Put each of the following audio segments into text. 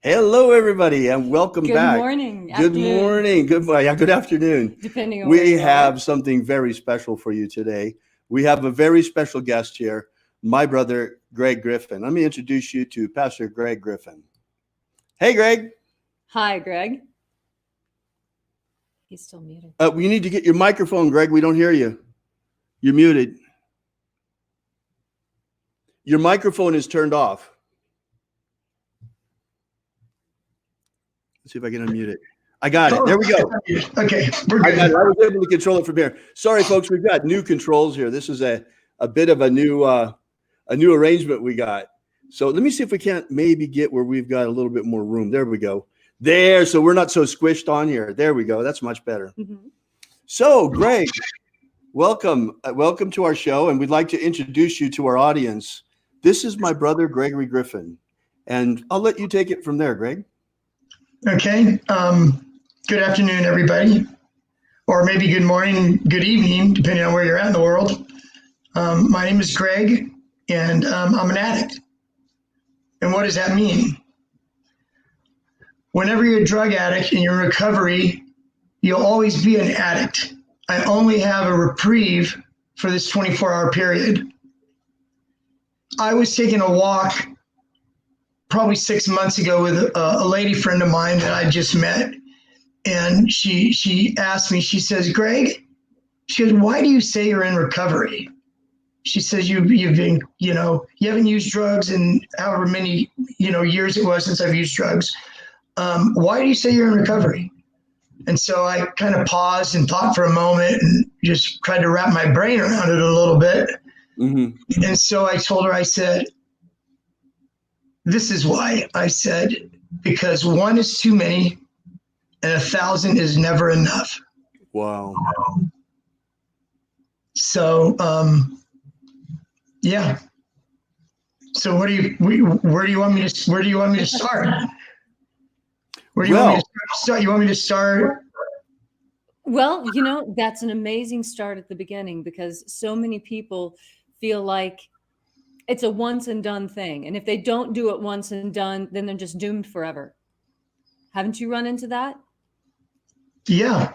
Hello, everybody, and welcome Good back. morning, Good afternoon, morning, good afternoon. depending on where We you are. have something very special for you today. We have a very special guest here, my brother, Greg Griffin. Let me introduce you to Pastor Greg Griffin. Hey, Greg. Hi, Greg. He's still muted. You need to get your microphone, Greg. We don't hear you. You're muted. Your microphone is turned off. Let's see if I can unmute it. I got it. There we go. Okay, we're I good. got it. I was able to control it from here. Sorry, folks. We've got new controls here. This is a bit of a new arrangement we got. So let me see if we can't maybe get where we've got a little bit more room. There we go. There. So we're not so squished on here. There we go. That's much better. Mm-hmm. So, Greg, welcome. Welcome to our show. And we'd like to introduce you to our audience. This is my brother, Gregory Griffin. And I'll let you take it from there, Greg. Okay. Good afternoon, everybody. Or maybe good morning, good evening, depending on where you're at in the world. My name is Greg, and I'm an addict. And what does that mean? Whenever you're a drug addict and you're in recovery, you'll always be an addict. I only have a reprieve for this 24-hour period. I was taking a walk probably 6 months ago with a lady friend of mine that I just met. And she asked me, she says, Greg, she goes, why do you say you're in recovery? She says, you've been, you haven't used drugs in however many, years it was since I've used drugs. Why do you say you're in recovery? And so I kind of paused and thought for a moment and just tried to wrap my brain around it a little bit. Mm-hmm. And so I told her, I said, this is why. I said, because one is too many and 1,000 is never enough. Wow. So, yeah. So where do you want me to start? Where do you want me to start? You want me to start? Well, that's an amazing start at the beginning because so many people feel like it's a once and done thing. And if they don't do it once and done, then they're just doomed forever. Haven't you run into that? Yeah.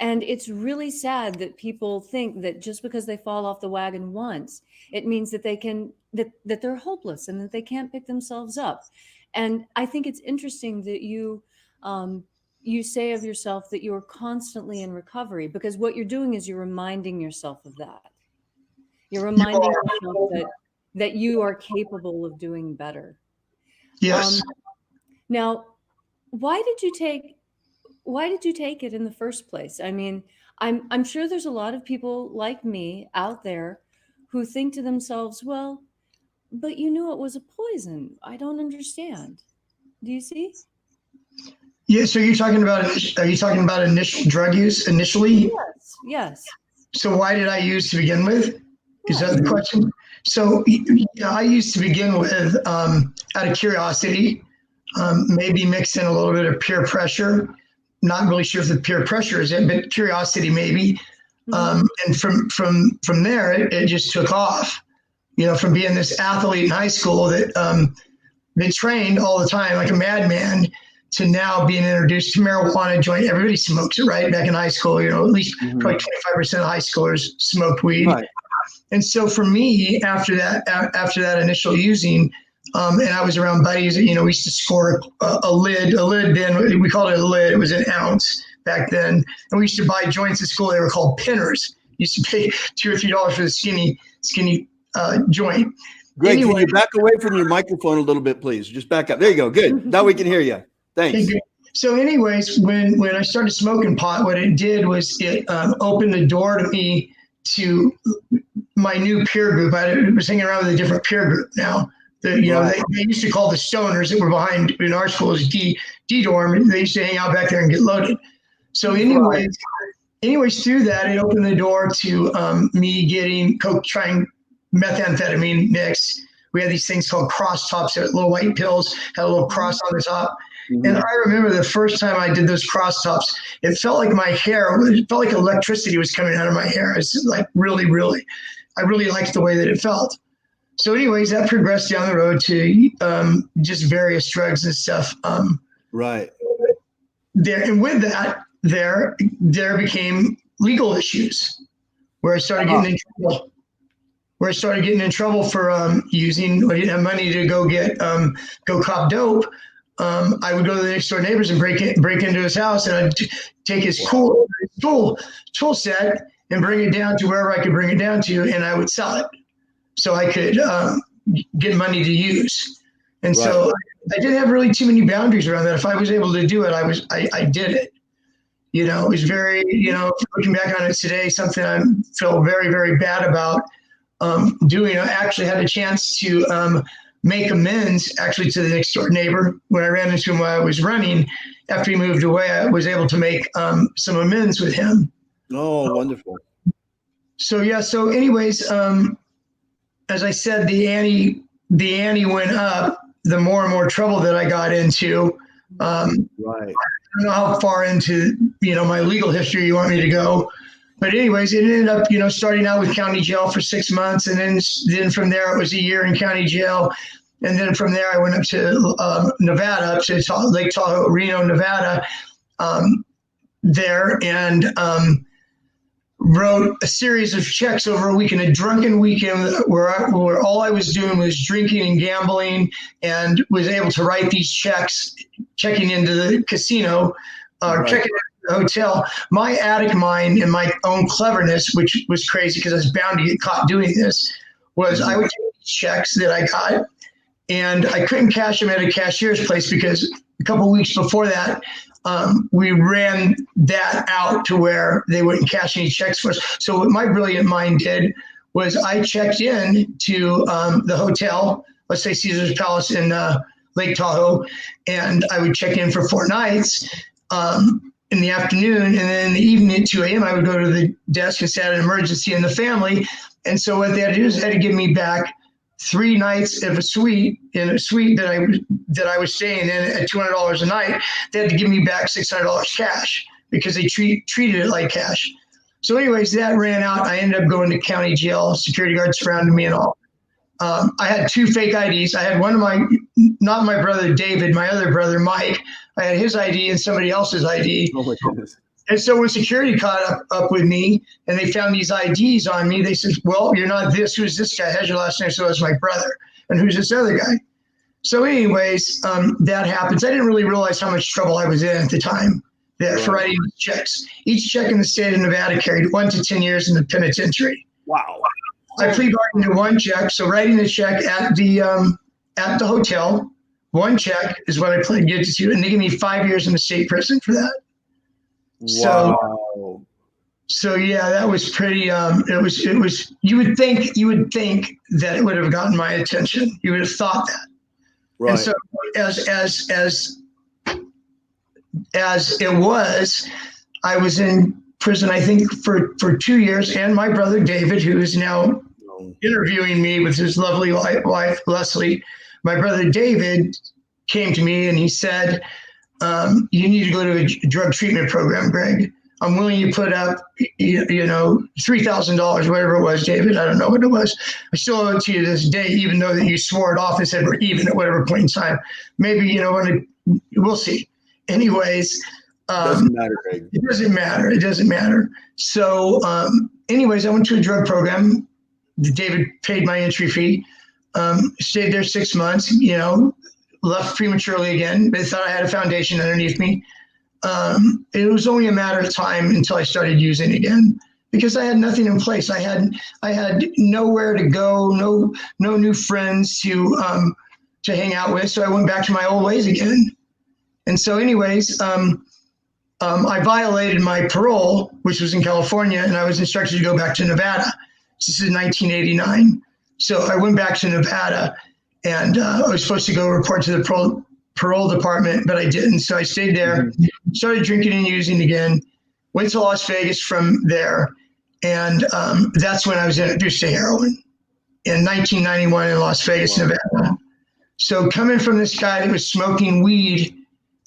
And it's really sad that people think that just because they fall off the wagon once, it means that that they're hopeless and that they can't pick themselves up. And I think it's interesting that you say of yourself that you're constantly in recovery, because what you're doing is you're reminding yourself of that. You're reminding yourself that you are capable of doing better. Yes. Now, why did you take it in the first place? I mean, I'm sure there's a lot of people like me out there who think to themselves, well, but you knew it was a poison. I don't understand. Do you see? Yeah. So are you talking about initial drug use initially? Yes. So why did I use to begin with? Is that the question? So I used to begin with out of curiosity, maybe mix in a little bit of peer pressure. Not really sure if the peer pressure is it, but curiosity maybe. Mm-hmm. And from there, it just took off. From being this athlete in high school that they trained all the time like a madman, to now being introduced to marijuana joint. Everybody smokes it, right? Back in high school, at least probably 25% of high schoolers smoked weed. Right. And so for me, after that initial using, and I was around buddies, we used to score a lid then, we called it a lid. It was an ounce back then. And we used to buy joints at school. They were called pinners. Used to pay $2 or $3 for the skinny joint. Greg, anyway, can you back away from your microphone a little bit, please? Just back up. There you go. Good. Now we can hear you. Thanks. Okay, so anyways, when I started smoking pot, what it did was it opened the door to me to my new peer group. I was hanging around with a different peer group now. They used to call the stoners that were behind in our school as D dorm, and they used to hang out back there and get loaded. So anyways, through that, it opened the door to me getting trying methamphetamine mix. We had these things called cross tops, little white pills, had a little cross on the top. Mm-hmm. And I remember the first time I did those cross tops, it felt like it felt like electricity was coming out of my hair. It's like really, really, I really liked the way that it felt. So anyways, that progressed down the road to just various drugs and stuff. Right. There, and with that, there became legal issues where I started getting in trouble. Where I started getting in trouble for using. I didn't have money to go get go cop dope. I would go to the next door neighbors and break into his house, and I'd take his tool set and bring it down to wherever I could bring it down to, and I would sell it so I could get money to use. And so I didn't have really too many boundaries around that. If I was able to do it, I did it. You know, it was very, you know, looking back on it today, something I feel very, very bad about doing. I actually had a chance to make amends actually to the next door neighbor. When I ran into him while I was running, after he moved away, I was able to make some amends with him. Oh, wonderful. So yeah. So anyways, as I said, the ante went up the more and more trouble that I got into. Right. I don't know how far into, you know, my legal history you want me to go. But anyways, it ended up, you know, starting out with county jail for 6 months. And then from there, it was a year in county jail. And then from there, I went up to Nevada, up to Lake Tahoe, Reno, Nevada, there, and wrote a series of checks over a weekend, a drunken weekend where all I was doing was drinking and gambling, and was able to write these checks, checking into the casino, checking into the hotel. My attic mind and my own cleverness, which was crazy because I was bound to get caught doing this, was I would take these checks that I got, and I couldn't cash them at a cashier's place because a couple of weeks before that, we ran that out to where they wouldn't cash any checks for us. So what my brilliant mind did was I checked in to the hotel, let's say Caesar's Palace in Lake Tahoe, and I would check in for 4 nights in the afternoon, and then in the evening at 2 a.m. I would go to the desk and say I had an emergency in the family. And so what they had to do is they had to give me back 3 nights of a suite that I was staying in at $200 a night. They had to give me back $600 cash because they treated it like cash. So anyways, that ran out. I ended up going to county jail. Security guards surrounded me and all. I had 2 fake IDs. I had one of not my brother David, my other brother Mike. I had his ID and somebody else's ID. Oh my goodness. And so when security caught up with me and they found these IDs on me, they said, well, you're not this. Who's this guy? Has your last name? So it's my brother. And who's this other guy? So anyways, that happens. I didn't really realize how much trouble I was in at the time there for writing checks. Each check in the state of Nevada carried 1 to 10 years in the penitentiary. Wow. I plead bargain to 1 check. So writing the check at the hotel, 1 check is what I plead guilty to. And they give me 5 years in the state prison for that. Wow. So yeah, that was pretty. It was. You would think that it would have gotten my attention. You would have thought that. Right. And so as it was, I was in prison, I think for 2 years, and my brother David, who is now interviewing me with his lovely wife Leslie, my brother David came to me and he said, you need to go to a drug treatment program, Greg. I'm willing to put up, $3,000, whatever it was, David. I don't know what it was. I still owe it to you this day, even though that you swore it off and said we're even at whatever point in time. Maybe, we'll see. Anyways. Doesn't matter, Greg. It doesn't matter. So anyways, I went to a drug program. David paid my entry fee. Stayed there 6 months, left prematurely again. They thought I had a foundation underneath me. It was only a matter of time until I started using again because I had nothing in place. I had nowhere to go, no new friends to hang out with. So I went back to my old ways again. And so anyways, I violated my parole, which was in California, and I was instructed to go back to Nevada. This is 1989. So I went back to Nevada. And I was supposed to go report to the parole department, but I didn't. So I stayed there, started drinking and using again, went to Las Vegas from there. And that's when I was introduced to heroin in 1991 in Las Vegas, Nevada. So coming from this guy that was smoking weed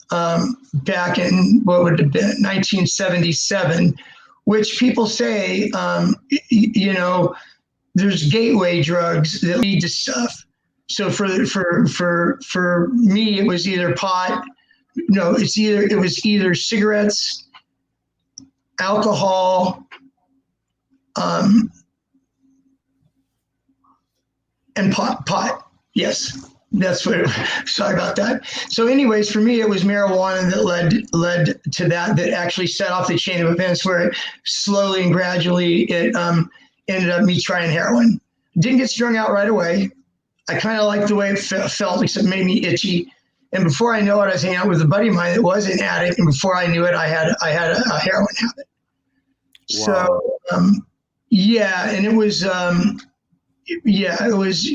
back in, what would it have been, 1977, which people say, there's gateway drugs that lead to stuff. So for me, it was either pot. No, it was either cigarettes, alcohol, and pot. Yes, that's what. Sorry about that. So, anyways, for me, it was marijuana that led to that actually set off the chain of events where it slowly and gradually it ended up me trying heroin. Didn't get strung out right away. I kind of liked the way it felt, except it made me itchy. And before I know it, I was hanging out with a buddy of mine that was an addict, and before I knew it, I had a heroin habit. Wow. So, yeah, and it was. It was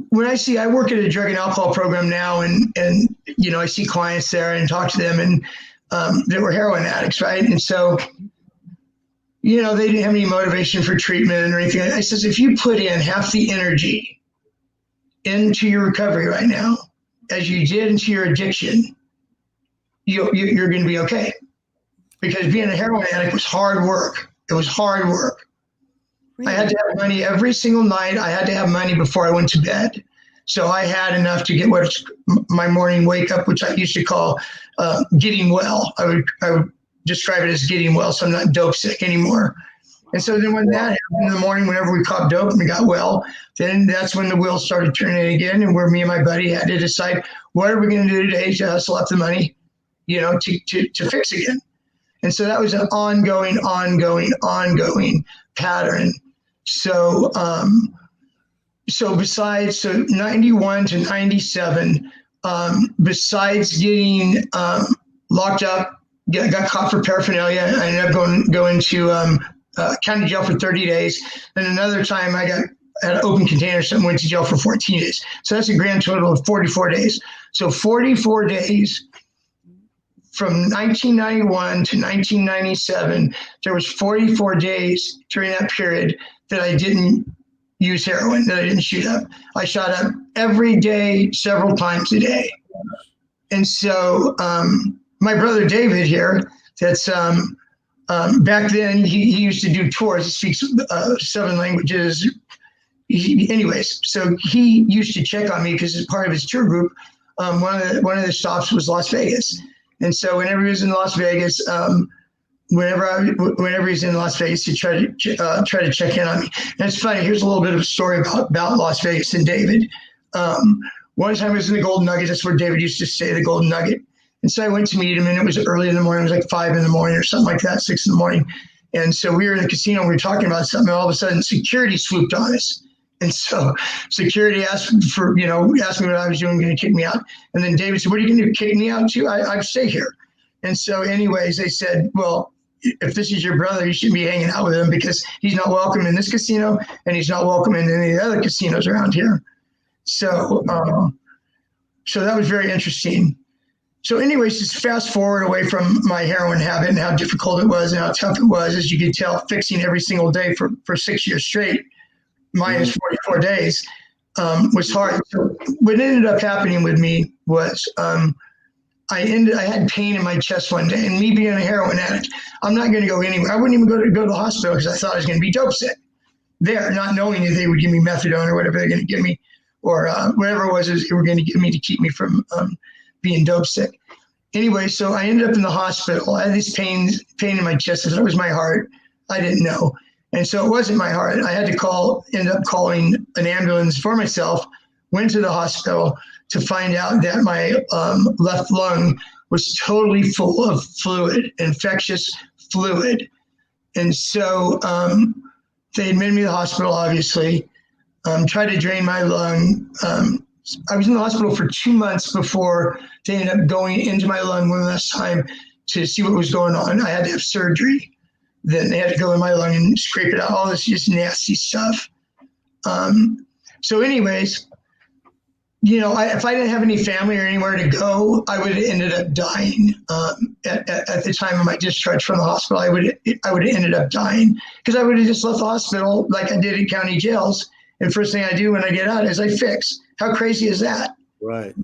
when I work at a drug and alcohol program now, and I see clients there and talk to them, and they were heroin addicts, right? And so, they didn't have any motivation for treatment or anything. I says, if you put in half the energy into your recovery right now as you did into your addiction, you're going to be okay. Because being a heroin addict was hard work. It was hard work. Really? I had to have money every single night. I had to have money before I went to bed. So I had enough to get my morning wake up, which I used to call getting well. I would describe it as getting well, so I'm not dope sick anymore. And so then when that happened in the morning, whenever we caught dope and we got well, then that's when the wheels started turning again, and where me and my buddy had to decide, what are we going to do today to hustle up the money, to fix again. And so that was an ongoing pattern. So, besides 91 to 97, besides getting locked up, got caught for paraphernalia, I ended up going to county jail for 30 days. And another time I had an open container, so I went to jail for 14 days. So that's a grand total of 44 days. So 44 days. From 1991 to 1997, there was 44 days during that period that I didn't use heroin, that I didn't shoot up. I shot up every day, several times a day. And so my brother David here, that's back then, he used to do tours. He speaks 7 languages. Anyways, so he used to check on me because as part of his tour group, one of the stops was Las Vegas. And so whenever he was in Las Vegas, whenever he's in Las Vegas, he try to check in on me. And it's funny. Here's a little bit of a story about Las Vegas and David. One time I was in the Golden Nugget. That's where David used to stay, the Golden Nugget. And so I went to meet him, and it was early in the morning. It was like 5 in the morning or something like that, 6 in the morning. And so we were in the casino. And we were talking about something. And all of a sudden, security swooped on us. And so security asked me what I was doing, going to kick me out. And then David said, what are you going to do, kick me out too? I stay here. And so anyways, they said, well, if this is your brother, you shouldn't be hanging out with him because he's not welcome in this casino and he's not welcome in any of the other casinos around here. So, so that was very interesting. So anyways, just fast forward away from my heroin habit and how difficult it was and how tough it was, as you could tell, fixing every single day for 6 years straight. Minus 44 days was hard. So what ended up happening with me was I had pain in my chest one day, and me being a heroin addict, I'm not going to go anywhere. I wouldn't even go to the hospital because I thought I was going to be dope sick there, not knowing that they would give me methadone or whatever they're going to give me, or whatever it was they were going to give me to keep me from being dope sick. Anyway, so I ended up in the hospital. I had this pain in my chest. I thought it was my heart. I didn't know. And so it wasn't my heart. I had to end up calling an ambulance for myself, went to the hospital to find out that my left lung was totally full of fluid, infectious fluid. And so they admitted me to the hospital, obviously, tried to drain my lung. I was in the hospital for 2 months before they ended up going into my lung one last time to see what was going on. I had to have surgery. Then they had to go in my lung and scrape it out, all this just nasty stuff. So anyways, if I didn't have any family or anywhere to go, I would have ended up dying. At the time of my discharge from the hospital, I would have ended up dying because I would have just left the hospital like I did at county jails. And first thing I do when I get out is I fix. How crazy is that? Right.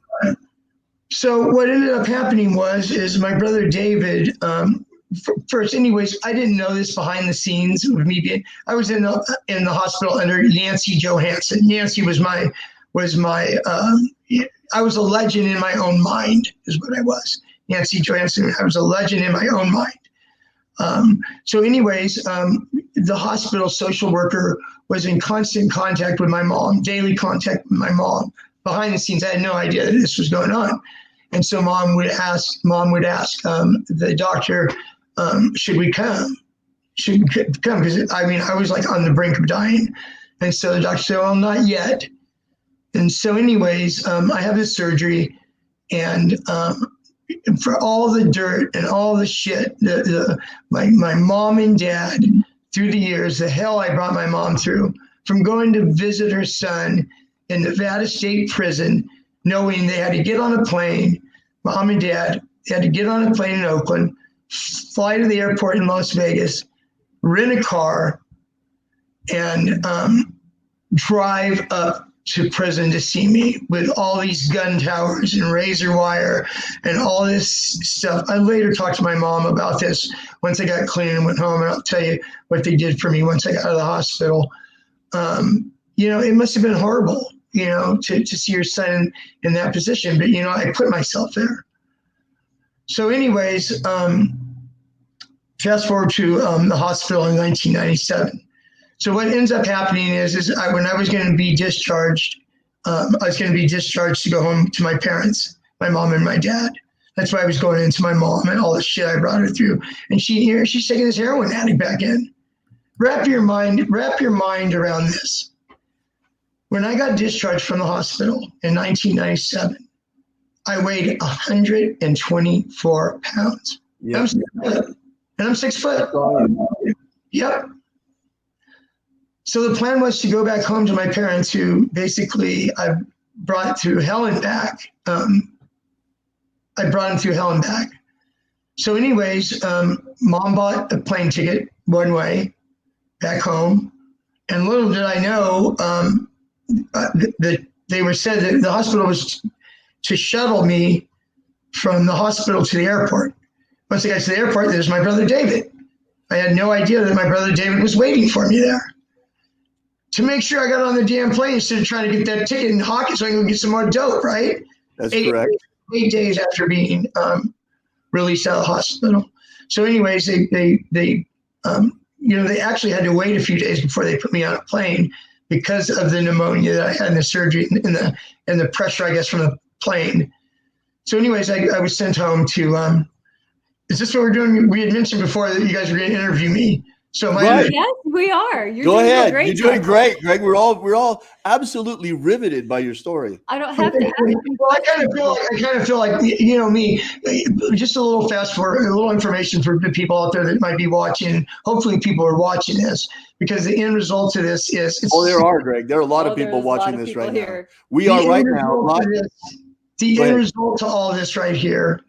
So what ended up happening is my brother David first, anyways, I didn't know this behind the scenes of me being. I was in the hospital under Yancy Johansson. Yancy was my. I was a legend in my own mind, is what I was. Yancy Johansson. I was a legend in my own mind. So, anyways, the hospital social worker was in constant contact with my mom, daily contact with my mom. Behind the scenes, I had no idea that this was going on. And so mom would ask the doctor, should we come? Should we come? Because I was like on the brink of dying. And so the doctor said, well, not yet. And so anyways, I have this surgery, and for all the dirt and all the shit, my mom and dad, through the years, the hell I brought my mom through, from going to visit her son in Nevada State Prison, knowing they had to get on a plane, mom and dad, they had to get on a plane in Oakland, fly to the airport in Las Vegas, rent a car, and drive up to prison to see me with all these gun towers and razor wire and all this stuff. I later talked to my mom about this once I got clean and went home, and I'll tell you what they did for me once I got out of the hospital. It must have been horrible, to see your son in that position. But, I put myself there. So anyways, fast forward to the hospital in 1997. So what ends up happening is when I was going to be discharged, I was going to be discharged to go home to my parents, my mom and my dad. That's why I was going into my mom and all the shit I brought her through. And she's taking this heroin addict back in. Wrap your mind around this. When I got discharged from the hospital in 1997, I weighed 124 pounds. Yep. I'm 6 foot. And I'm 6 foot. Yep. So the plan was to go back home to my parents, who basically I brought through hell and back. I brought them through hell and back. So anyways, mom bought a plane ticket one way back home. And little did I know that they were said that the hospital was to shuttle me from the hospital to the airport. Once I got to the airport, there's my brother David. I had no idea that my brother David was waiting for me there to make sure I got on the damn plane instead of trying to get that ticket and hawk it so I can go get some more dope, right? That's correct. 8 days after being released out of the hospital. So anyways, they actually had to wait a few days before they put me on a plane because of the pneumonia that I had in the surgery and the pressure, I guess, from the plane. So anyways, I was sent home to, is this what we're doing? We had mentioned before that you guys were going to interview me. So yes, we are. Go ahead. You're doing great, Greg. We're all absolutely riveted by your story. I don't have to. Well, I kind of feel like me. Just a little fast forward, a little information for the people out there that might be watching. Hopefully, people are watching this, because the end result of this is. There are, Greg. There are a lot of people watching this right now. We are right now. The end result to all this right here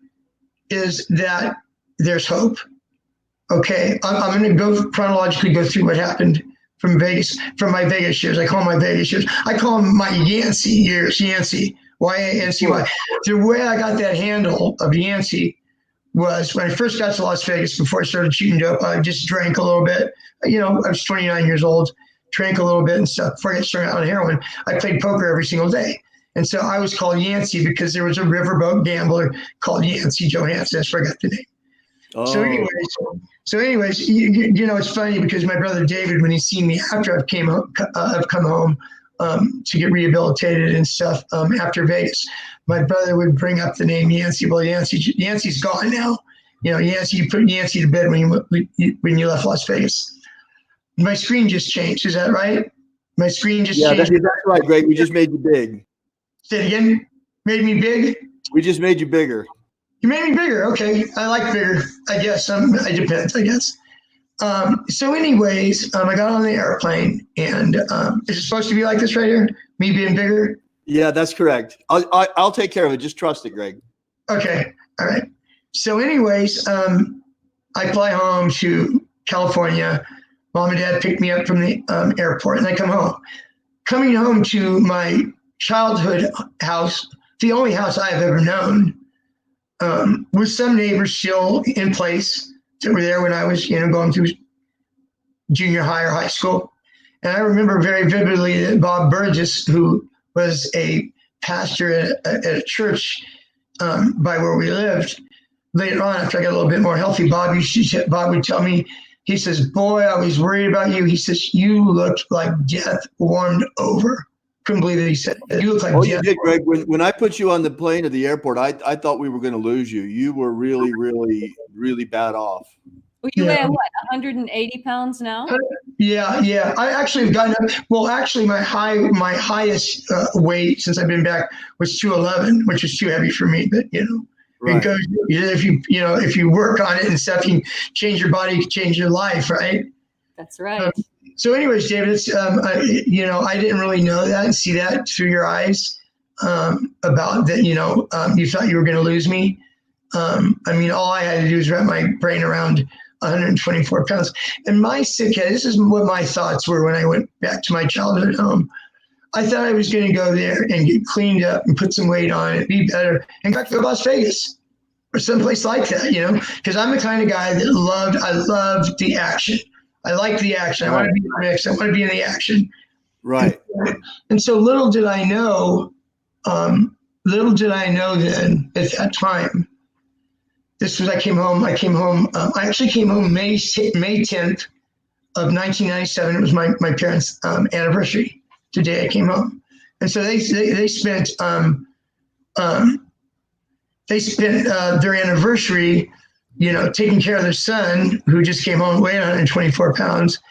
is that there's hope. Okay, I'm going to go chronologically go through what happened from my Vegas years. I call them my Vegas years. I call them my Yancey years, Yancey, Y-A-N-C-Y. The way I got that handle of Yancey was when I first got to Las Vegas, before I started shooting dope, I just drank a little bit. I was 29 years old, drank a little bit and stuff. Before I got started on heroin, I played poker every single day. And so I was called Yancey because there was a riverboat gambler called Yancy Johansson. That's where I got the name. Oh. So anyways, it's funny because my brother David, when he's seen me after I've come home to get rehabilitated and stuff after Vegas, my brother would bring up the name Yancey. Well, Yancey's gone now. Yancey, you put Yancey to bed when you left Las Vegas. My screen just changed. Is that right? My screen just changed. Yeah, that's right, Greg. We just made you big. Say it again. Made me big? We just made you bigger. You made me bigger. Okay. I like bigger, I guess. It depends, I guess. So anyways, I got on the airplane, and is it supposed to be like this right here? Me being bigger? Yeah, that's correct. I'll take care of it. Just trust it, Greg. Okay. All right. So anyways, I fly home to California. Mom and dad picked me up from the airport, and I come home. Coming home to my childhood house, the only house I have ever known, with some neighbors still in place, that were there when I was, going through junior high or high school. And I remember very vividly that Bob Burgess, who was a pastor at a church by where we lived, later on, after I got a little bit more healthy, Bob would tell me, he says, boy, I was worried about you. He says, you looked like death warmed over. Couldn't believe it. He said, you look like death. You did, Greg. When I put you on the plane to the airport, I thought we were going to lose you. You were really, really, really bad off. Well, you weigh what, 180 pounds now? Yeah. I actually have gotten up. Well, actually, my highest weight since I've been back was 211, which is too heavy for me. But Right. It goes, if you work on it and stuff, you change your body, you change your life, right? That's right. So, anyways, David, it's I didn't really know that and see that through your eyes about that. You thought you were going to lose me. All I had to do was wrap my brain around 124 pounds. And my sick head, this is what my thoughts were when I went back to my childhood home. I thought I was going to go there and get cleaned up and put some weight on and be better and go to Las Vegas or someplace like that, because I'm the kind of guy that I love the action. I like the action. I want to be in the mix. I want to be in the action. Right. And so little did I know then at that time, I came home. I actually came home May 10th of 1997. It was my parents' anniversary. Today I came home, and so they spent their anniversary, taking care of their son who just came home weighing 124 pounds.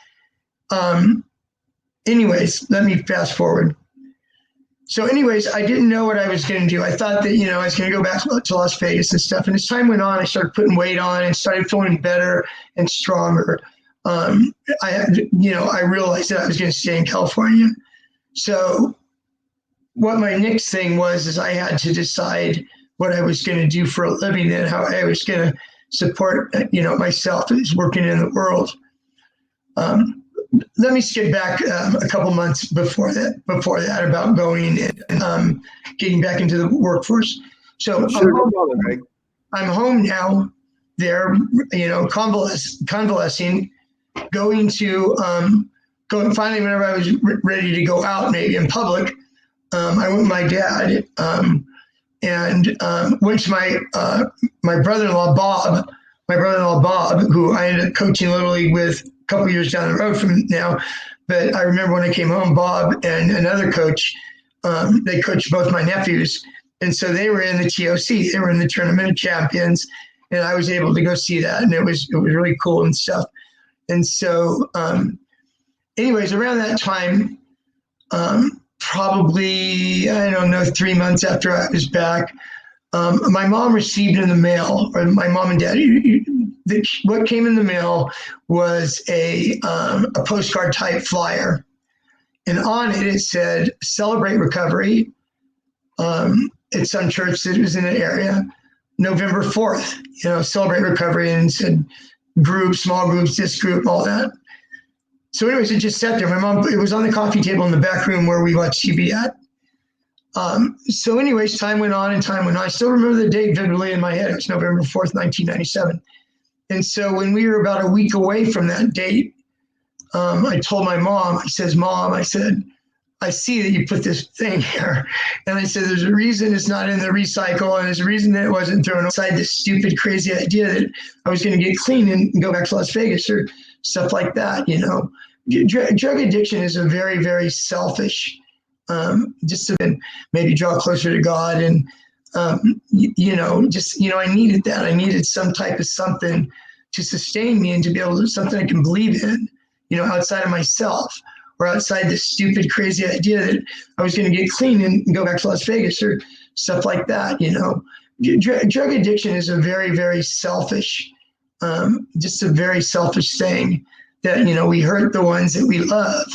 Anyways, let me fast forward. So anyways, I didn't know what I was going to do. I thought that, I was going to go back to Las Vegas and stuff. And as time went on, I started putting weight on and started feeling better and stronger. I realized that I was going to stay in California. So what my next thing is I had to decide what I was going to do for a living and how I was going to support, myself as working in the world. Let me skip back a couple months before that about going and getting back into the workforce. So I'm home now. There, convalescing, going finally whenever I was ready to go out, maybe in public, I went with my dad and went to my brother-in-law Bob, who I ended up coaching Little League with a couple years down the road from now. But I remember when I came home, Bob and another coach, they coached both my nephews. And so they were in the TOC, they were in the Tournament of Champions, and I was able to go see that. And it was really cool and stuff. And so, anyways, around that time, probably, 3 months after I was back, my mom received in the mail, or my mom and dad, what came in the mail was a postcard type flyer. And on it said, "Celebrate Recovery." It's some church that was in the area, November 4th, Celebrate Recovery, and it said groups, small groups, this group, all that. So anyways, it just sat there. My mom, it was on the coffee table in the back room where we watched TV at. So anyways, time went on. I still remember the date vividly in my head. It was November 4th, 1997. And so when we were about a week away from that date, I told my mom, I said, I see that you put this thing here. And I said, there's a reason it's not in the recycle, and there's a reason that it wasn't thrown aside this stupid, crazy idea that I was going to get clean and go back to Las Vegas or stuff like that. Drug addiction is a very, very selfish, just to maybe draw closer to God. And, I needed that. I needed some type of something to sustain me and to be able to, something I can believe in, outside of myself, or outside this stupid, crazy idea that I was going to get clean and go back to Las Vegas or stuff like that. Drug addiction is a very, very selfish, just a very selfish thing that, we hurt the ones that we love.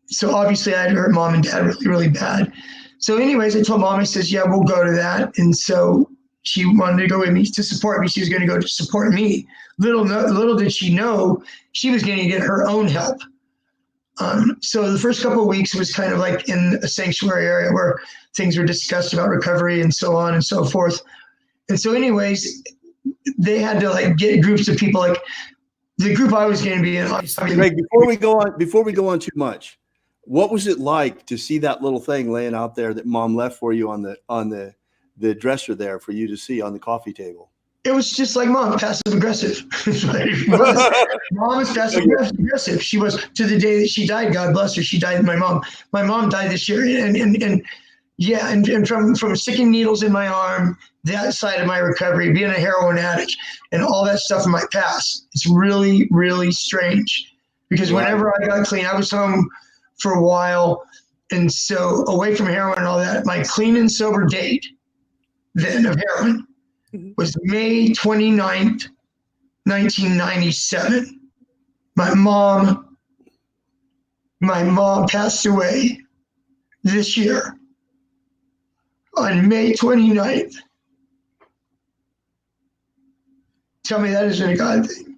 So obviously I had hurt mom and dad really, really bad. So anyways, I told mom, I says, yeah, we'll go to that. And so she wanted to go with me to support me. She was going to go to support me. Little did she know she was going to get her own help. So the first couple of weeks was kind of like in a sanctuary area where things were discussed about recovery and so on and so forth. And so anyways, they had to like get groups of people, like the group I was going to be in. Greg, before we go on too much, what was it like to see that little thing laying out there that mom left for you on the dresser there for you to see on the coffee table? It was just like mom, passive aggressive. Mom is passive aggressive. She was, to the day that she died. God bless her. She died. My mom died this year, and from sticking needles in my arm, that side of my recovery, being a heroin addict, and all that stuff in my past. It's really, really strange, because whenever I got clean, I was home for a while, and so away from heroin and all that. My clean and sober date then of heroin was May 29th, 1997. My mom passed away this year on May 29th. Tell me that isn't a God thing.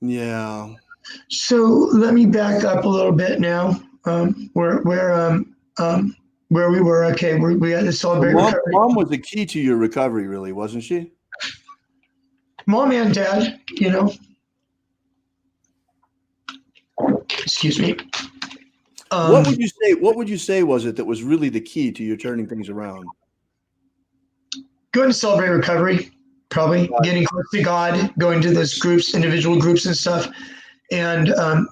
Yeah. So let me back up a little bit now. Where we were. Okay, we had to celebrate recovery. Mom was the key to your recovery, really, wasn't she? Mom and dad, excuse me. What would you say was it that was really the key to you turning things around? Going to celebrate recovery, probably getting close to God, going to those groups, individual groups and stuff. And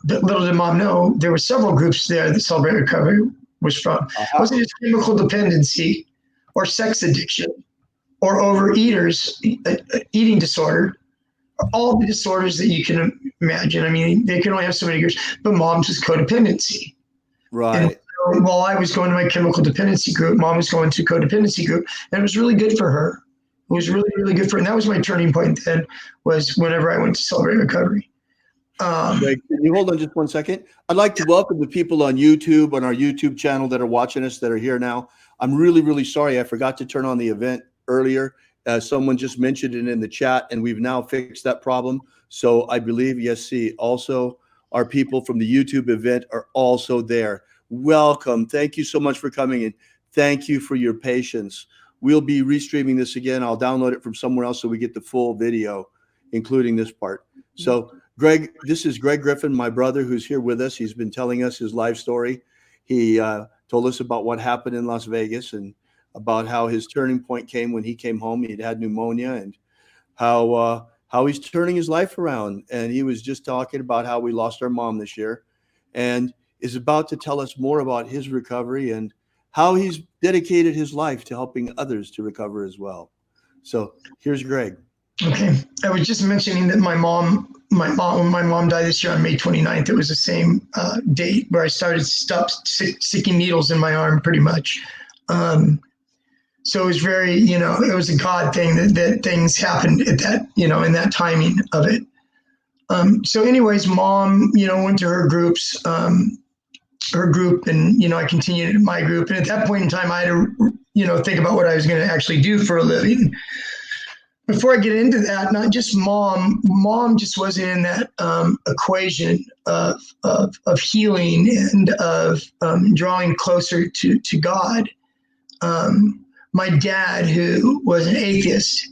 little did mom know, there were several groups there that Celebrate Recovery was from. It wasn't just chemical dependency or sex addiction or overeaters, eating disorder, all the disorders that you can imagine. I mean, they can only have so many groups, but mom's was codependency. Right. And so while I was going to my chemical dependency group, mom was going to codependency group, and it was really good for her. It was really, really good for her. And that was my turning point then, was whenever I went to Celebrate Recovery. Greg, can you hold on just one second? I'd like to welcome the people on YouTube, on our YouTube channel, that are watching us, that are here now. I'm really, really sorry. I forgot to turn on the event earlier. Someone just mentioned it in the chat, and we've now fixed that problem. So I believe, yes, see, also our people from the YouTube event are also there. Welcome. Thank you so much for coming, and thank you for your patience. We'll be restreaming this again. I'll download it from somewhere else so we get the full video, including this part. So Greg, this is Greg Griffin, my brother, who's here with us. He's been telling us his life story. He told us about what happened in Las Vegas and about how his turning point came when he came home. He'd had pneumonia, and how he's turning his life around. And he was just talking about how we lost our mom this year, and is about to tell us more about his recovery and how he's dedicated his life to helping others to recover as well. So here's Greg. Okay. I was just mentioning that when my mom died this year on May 29th, it was the same date where I stopped sticking needles in my arm, pretty much. So it was very, it was a God thing that things happened at that, in that timing of it. So anyways, mom, went to her groups, her group, and, I continued in my group. And at that point in time, I had to, think about what I was going to actually do for a living. Before I get into that, not just mom just wasn't in that equation of healing and of drawing closer to God. My dad, who was an atheist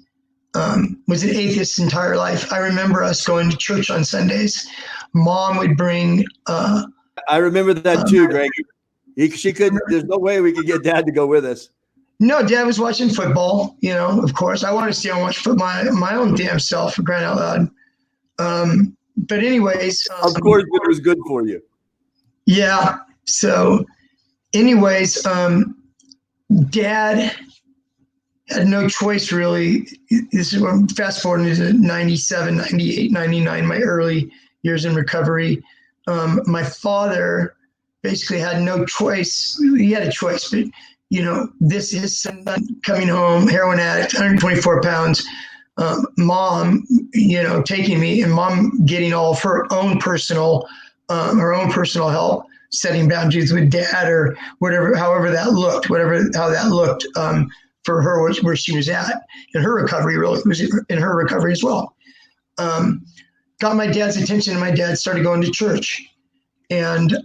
his entire life. I remember us going to church on Sundays. Mom would bring. I remember that too, Greg. She couldn't. There's no way we could get Dad to go with us. No, Dad was watching football, of course. I wanted to see him watch my own damn self, for crying out loud. But anyways. Of course, it was good for you. Yeah. So anyways, Dad had no choice, really. This is when fast forwarding to 97, 98, 99, my early years in recovery. My father basically had no choice. He had a choice, but this is son coming home, heroin addict, 124 pounds, mom, taking me, and mom getting all of her own personal help, setting boundaries with Dad or whatever, however that looked, how that looked for her, where she was at in her recovery, really was in her recovery as well. Got my dad's attention, and my dad started going to church, and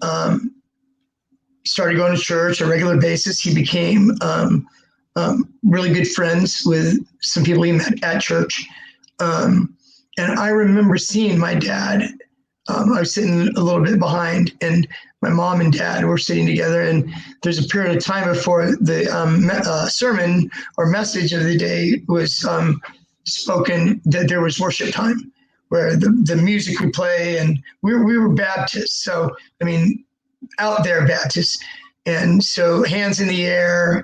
started going to church on a regular basis. He became really good friends with some people he met at church. And I remember seeing my dad. I was sitting a little bit behind, and my mom and dad were sitting together. And there's a period of time before the sermon or message of the day was spoken that there was worship time where the music would play, and we were Baptists. So, I mean, out there Baptists. And so hands in the air,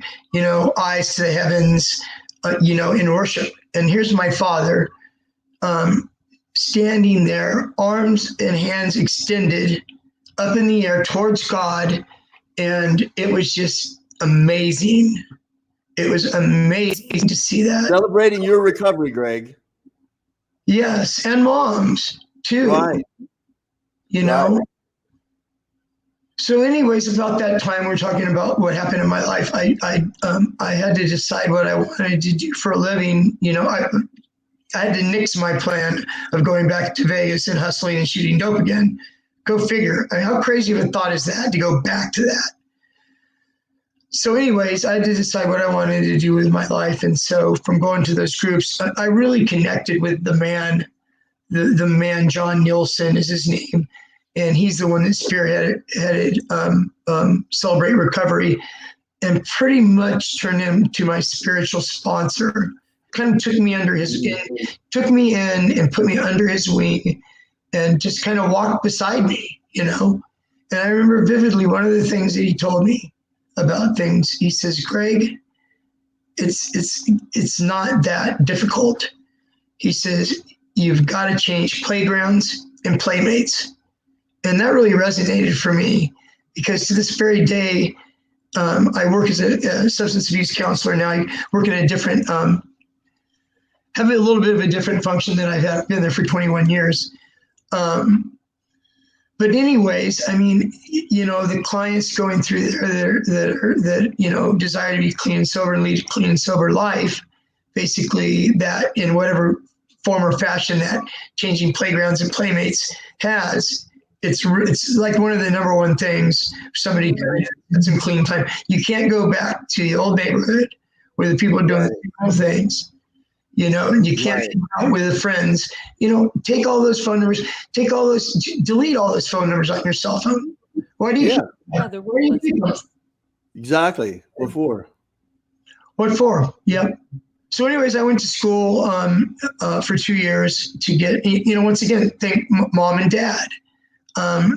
eyes to the heavens, in worship. And here's my father standing there, arms and hands extended up in the air towards God. And it was just amazing. It was amazing to see that. Celebrating your recovery, Greg. Yes, and moms too. Right. Right. So anyways, about that time, we're talking about what happened in my life. I had to decide what I wanted to do for a living. I had to nix my plan of going back to Vegas and hustling and shooting dope again. Go figure. I mean, how crazy of a thought is that, to go back to that? So anyways, I had to decide what I wanted to do with my life. And so from going to those groups, I really connected with the man, the man, John Nielsen is his name. And he's the one that spearheaded Celebrate Recovery, and pretty much turned him to my spiritual sponsor. Kind of took me in and put me under his wing, and just kind of walked beside me, And I remember vividly one of the things that he told me about things. He says, Greg, it's not that difficult. He says, you've got to change playgrounds and playmates. And that really resonated for me, because to this very day, I work as a substance abuse counselor now. I work in a different, have a little bit of a different function than I've had. Been there for 21 years. But anyways, I mean, the clients going through there that desire to be clean and sober and lead a clean and sober life, basically that in whatever form or fashion that changing playgrounds and playmates has, it's like one of the number one things for somebody to get some clean time. You can't go back to the old neighborhood where the people are doing the same things, and you can't hang out with the friends. Take all those phone numbers, delete all those phone numbers on your cell phone. Why do you? Yeah, they're worthless. Exactly. What for? What for? Yep. So anyways, I went to school for 2 years to get, once again, thank mom and dad.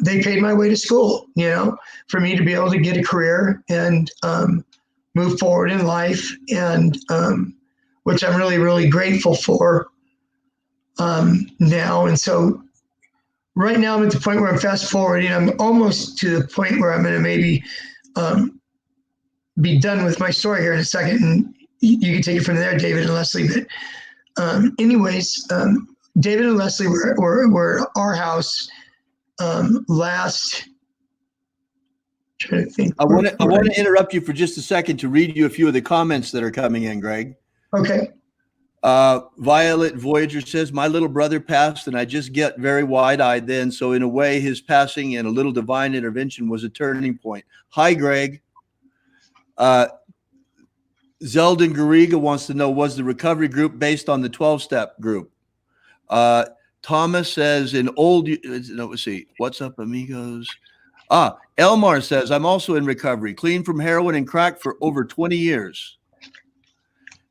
They paid my way to school, for me to be able to get a career and move forward in life, and which I'm really, really grateful for now. And so right now I'm at the point where I'm fast forwarding. I'm almost to the point where I'm going to maybe be done with my story here in a second. And you can take it from there, David and Leslie. But anyways, David and Leslie were at our house last. Trying to think. I want to interrupt you for just a second to read you a few of the comments that are coming in, Greg. Okay. Violet Voyager says, my little brother passed and I just get very wide-eyed then. So in a way, his passing and a little divine intervention was a turning point. Hi, Greg. Zeldin Garriga wants to know, was the recovery group based on the 12-step group? Thomas says, let's see. What's up, amigos? Elmar says, I'm also in recovery, clean from heroin and crack for over 20 years.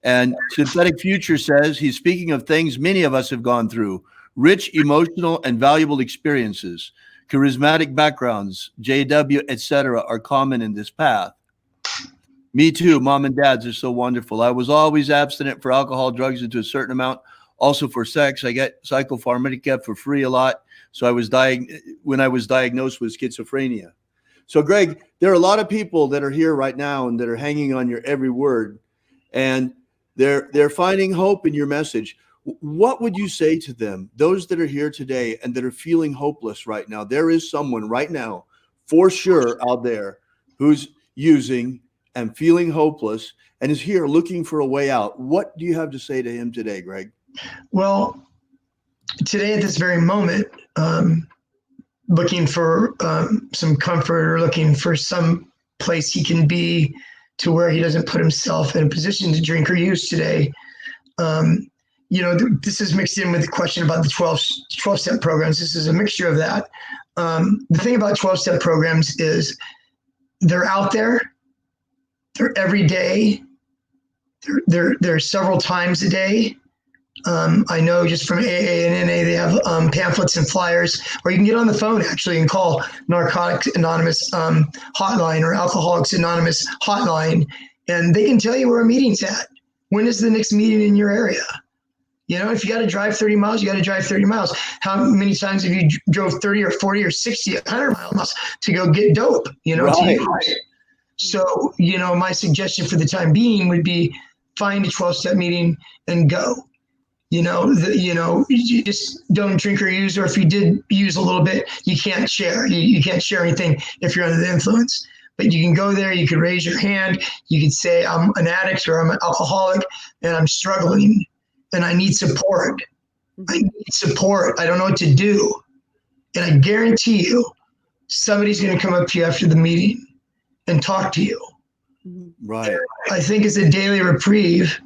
And Synthetic Future says, he's speaking of things many of us have gone through, rich, emotional, and valuable experiences, charismatic backgrounds, JW, etc. are common in this path. Me too. Mom and dads are so wonderful. I was always abstinent for alcohol, drugs, and to a certain amount. Also for sex. I get psychopharmaca for free a lot. So when I was diagnosed with schizophrenia. So Greg, there are a lot of people that are here right now and that are hanging on your every word, and they're finding hope in your message. What would you say to them, those that are here today and that are feeling hopeless right now? There is someone right now, for sure, out there who's using and feeling hopeless and is here looking for a way out. What do you have to say to him today, Greg? Well, today at this very moment, looking for some comfort, or looking for some place he can be to where he doesn't put himself in a position to drink or use today. this is mixed in with the question about the 12-step programs. This is a mixture of that. The thing about 12-step programs is they're out there. They're every day. They're several times a day. I know just from AA and NA, they have pamphlets and flyers, or you can get on the phone actually and call Narcotics Anonymous hotline or Alcoholics Anonymous hotline, and they can tell you where a meeting's at. When is the next meeting in your area? If you got to drive 30 miles, you got to drive 30 miles. How many times have you drove 30 or 40 or 60, 100 miles to go get dope, Right. So, my suggestion for the time being would be find a 12-step meeting and go. You just don't drink or use, or if you did use a little bit, you can't share. You can't share anything if you're under the influence. But you can go there, you can raise your hand, you can say, I'm an addict or I'm an alcoholic and I'm struggling and I need support. I don't know what to do. And I guarantee you, somebody's going to come up to you after the meeting and talk to you. Right. I think as a daily reprieve,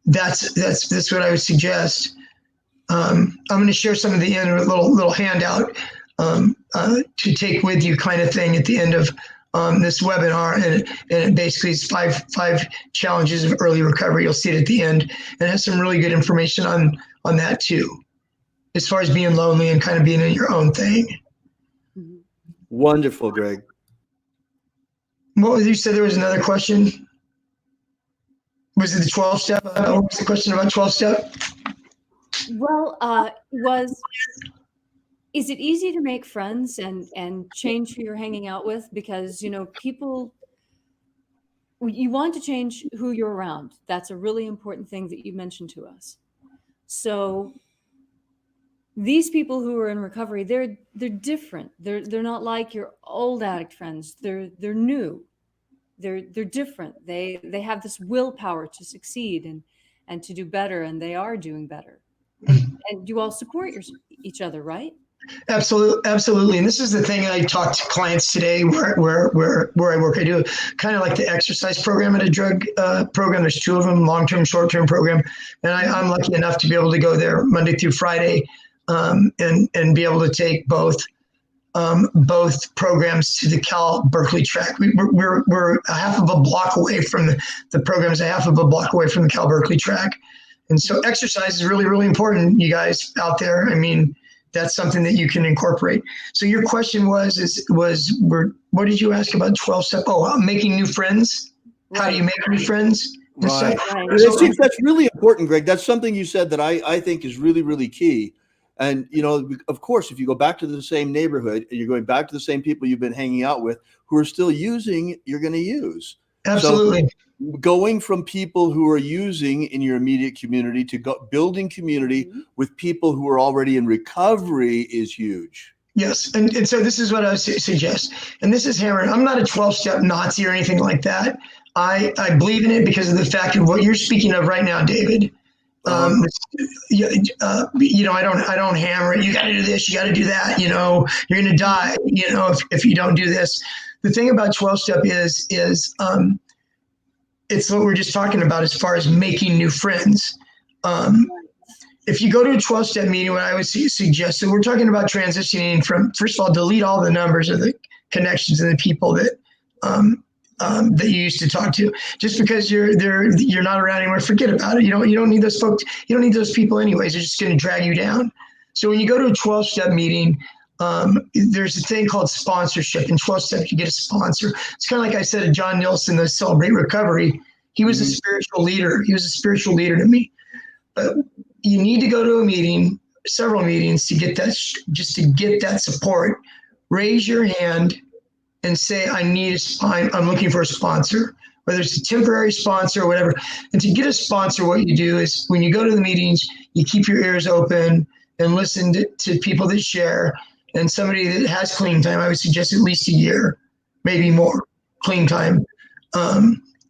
that's what I would suggest. I'm going to share some of the end, a little handout to take with you, kind of thing, at the end of this webinar, and it basically is five challenges of early recovery. You'll see it at the end, and it has some really good information on that too, as far as being lonely and kind of being in your own thing. Wonderful, Greg. What was you said? There was another question. Was it the 12-step? What was the question about 12-step? Well, is it easy to make friends and change who you're hanging out with? Because, people, you want to change who you're around. That's a really important thing that you mentioned to us. So these people who are in recovery, they're different. They're not like your old addict friends. They're new. They're different. They have this willpower to succeed and to do better, and they are doing better. And you all support each other, right? Absolutely. And this is the thing I talk to clients today where I work. I do kind of like the exercise program at a drug program. There's two of them, long-term, short-term program. And I'm lucky enough to be able to go there Monday through Friday and be able to take both programs to the Cal Berkeley track. We're a half of a block away from the programs, a half of a block away from the Cal Berkeley track. And so exercise is really, really important, you guys out there. I mean, that's something that you can incorporate. So your question what did you ask about 12-step? Making new friends. Right. How do you make new friends? Right. That's really important, Greg. That's something you said that I think is really, really key. And, of course, if you go back to the same neighborhood, you're going back to the same people you've been hanging out with who are still using, you're going to use. Absolutely. So going from people who are using in your immediate community to building community with people who are already in recovery is huge. Yes. And so this is what I would suggest. And this is hammered. I'm not a 12-step Nazi or anything like that. I believe in it because of the fact of what you're speaking of right now, David. I don't hammer it. You got to do this. You got to do that. You're going to die. If you don't do this. The thing about 12-step is it's what we're just talking about as far as making new friends. If you go to a 12-step meeting, what I would suggest, so we're talking about transitioning from, first of all, delete all the numbers of the connections and the people that you used to talk to. Just because you're not around anymore, forget about it. You don't need those folks. You don't need those people anyways. They're just going to drag you down. So when you go to a 12-step meeting, there's a thing called sponsorship. In 12 steps, you get a sponsor. It's kind of like I said to John Nielsen, the Celebrate Recovery. He was a spiritual leader. He was a spiritual leader to me. But you need to go to a meeting, several meetings, to get that, just to get that support. Raise your hand and say, I'm looking for a sponsor, whether it's a temporary sponsor or whatever. And to get a sponsor, what you do is when you go to the meetings, you keep your ears open and listen to people that share. And somebody that has clean time, I would suggest at least a year, maybe more clean time.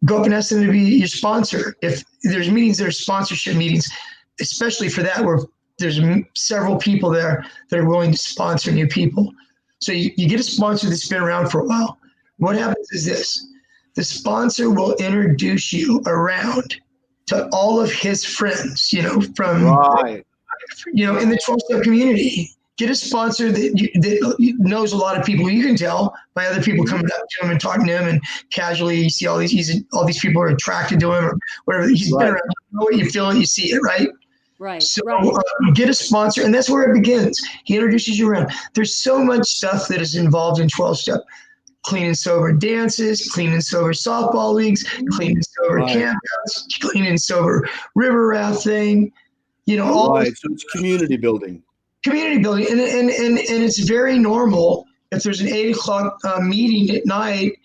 Go up and ask them to be your sponsor. If there's meetings, there's sponsorship meetings, especially for that, where there's several people there that are willing to sponsor new people. So you get a sponsor that's been around for a while. What happens is this: the sponsor will introduce you around to all of his friends, from, Right. in the 12-step community. Get a sponsor that knows a lot of people. You can tell by other people coming up to him and talking to him, and casually you see all these people are attracted to him or whatever. He's been around. You know what, you feel it, you see it, right? Right. So right. Get a sponsor, and that's where it begins. He introduces you around. There's so much stuff that is involved in 12-step. Clean and sober dances, clean and sober softball leagues, clean and sober campouts, clean and sober river rafting. All right. So it's community building. Community building, and it's very normal. If there's an 8 o'clock meeting at night,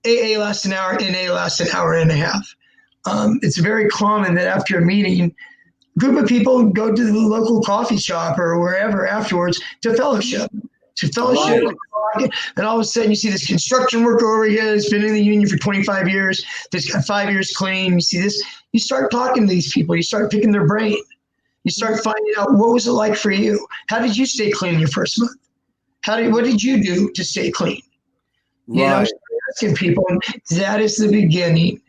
AA lasts an hour, NA lasts an hour and a half. It's very common that after a meeting, a group of people go to the local coffee shop or wherever afterwards to fellowship. Right. And all of a sudden you see this construction worker over here that's been in the union for 25 years, that's got 5 years clean. You see this, you start talking to these people, you start picking their brain. You start finding out, what was it like for you? How did you stay clean your first month? What did you do to stay clean? Right. Asking people, and that is the beginning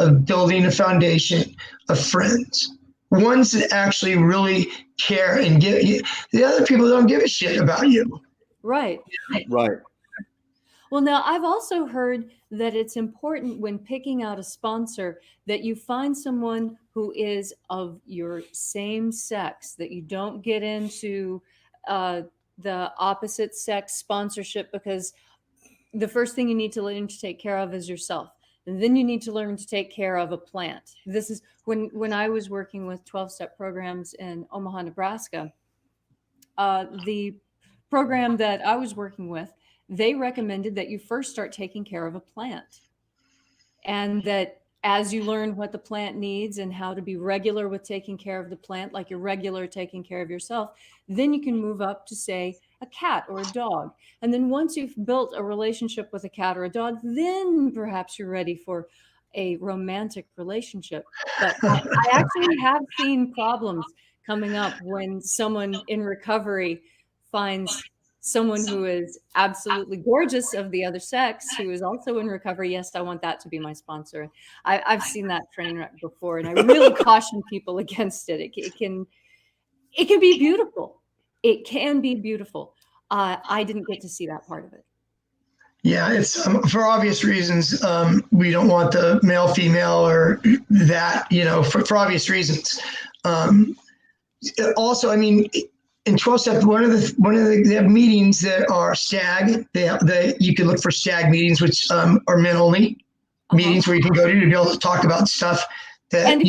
of building a foundation of friends. Ones that actually really care and give you. The other people don't give a shit about you. Right. Right. Well, now I've also heard that it's important when picking out a sponsor that you find someone who is of your same sex, that you don't get into the opposite sex sponsorship, because the first thing you need to learn to take care of is yourself. And then you need to learn to take care of a plant. This is when I was working with 12-step programs in Omaha, Nebraska, the program that I was working with, they recommended that you first start taking care of a plant, and that as you learn what the plant needs and how to be regular with taking care of the plant, like you're regular taking care of yourself, then you can move up to, say, a cat or a dog. And then once you've built a relationship with a cat or a dog, then perhaps you're ready for a romantic relationship. But I actually have seen problems coming up when someone in recovery finds someone who is absolutely gorgeous of the other sex, who is also in recovery. Yes, I want that to be my sponsor. I've seen that train wreck before, and I really caution people against it. It can be beautiful. It can be beautiful. I didn't get to see that part of it. Yeah, it's for obvious reasons. We don't want the male, female, or that, for obvious reasons. Also, I mean, in 12-step, they have meetings that are stag. You can look for stag meetings, which are men only meetings where you can go to be able to talk about stuff that,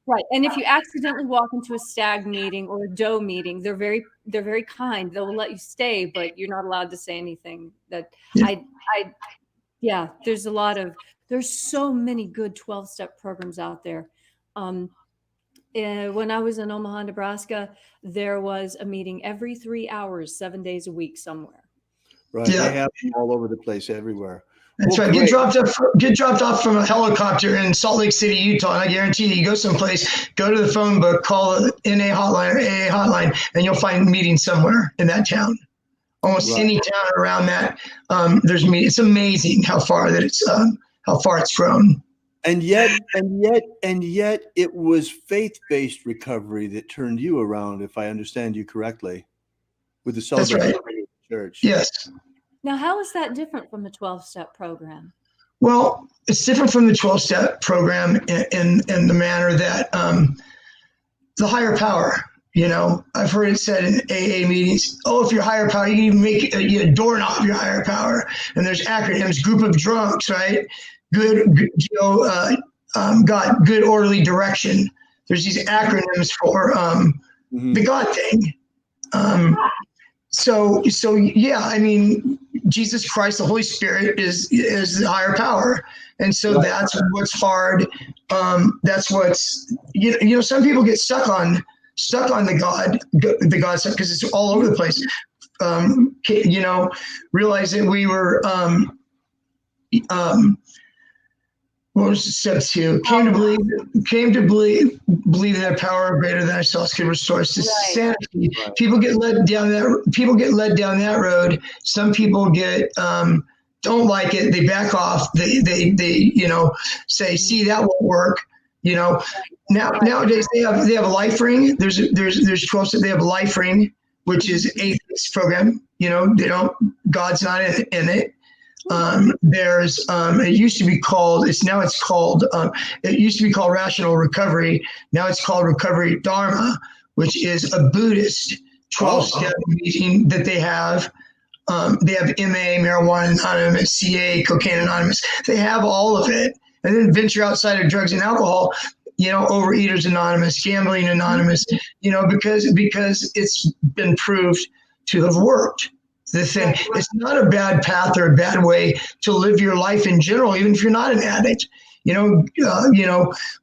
right. And if you accidentally walk into a stag meeting or a doe meeting, they're very kind. They'll let you stay, but you're not allowed to say anything. There's so many good 12-step programs out there. When I was in Omaha, Nebraska, there was a meeting every 3 hours, 7 days a week somewhere. Right. Yeah. They have them all over the place, everywhere. That's right. Get dropped off from a helicopter in Salt Lake City, Utah, and I guarantee you go someplace, go to the phone book, call the NA hotline or AA hotline, and you'll find meetings somewhere in that town. Almost any town around that, there's meetings. It's amazing how far it's grown. And yet, it was faith-based recovery that turned you around, if I understand you correctly, with the Celebration Church. Yes. Now, how is that different from the 12-step program? Well, it's different from the 12-step program in the manner that the higher power. I've heard it said in AA meetings, if you're higher power, you can even make a doorknob your higher power. And there's acronyms, group of drunks, right? Got good orderly direction. There's these acronyms for the God thing. So yeah, I mean, Jesus Christ, the Holy Spirit is the higher power. And so that's what's hard. That's what's, some people get stuck on the God stuff because it's all over the place. Realizing we were, what was step 2? Came to believe that power greater than ourselves could restore us to sanity. Right. People get led down that road. Some people don't like it. They back off. They say, see, that won't work. You know, nowadays they have a life ring. There's 12 steps. They have a life ring, which is atheist program. You know, they don't, God's not in it. There's it used to be called, it used to be called Rational Recovery. Now it's called Recovery Dharma, which is a Buddhist 12-step meeting that they have. They have MA, Marijuana Anonymous, CA, Cocaine Anonymous. They have all of it. And then venture outside of drugs and alcohol, you know, Overeaters Anonymous, Gambling Anonymous, you know, because it's been proved to have worked. The thing, it's not a bad path or a bad way to live your life in general, even if you're not an addict. You know,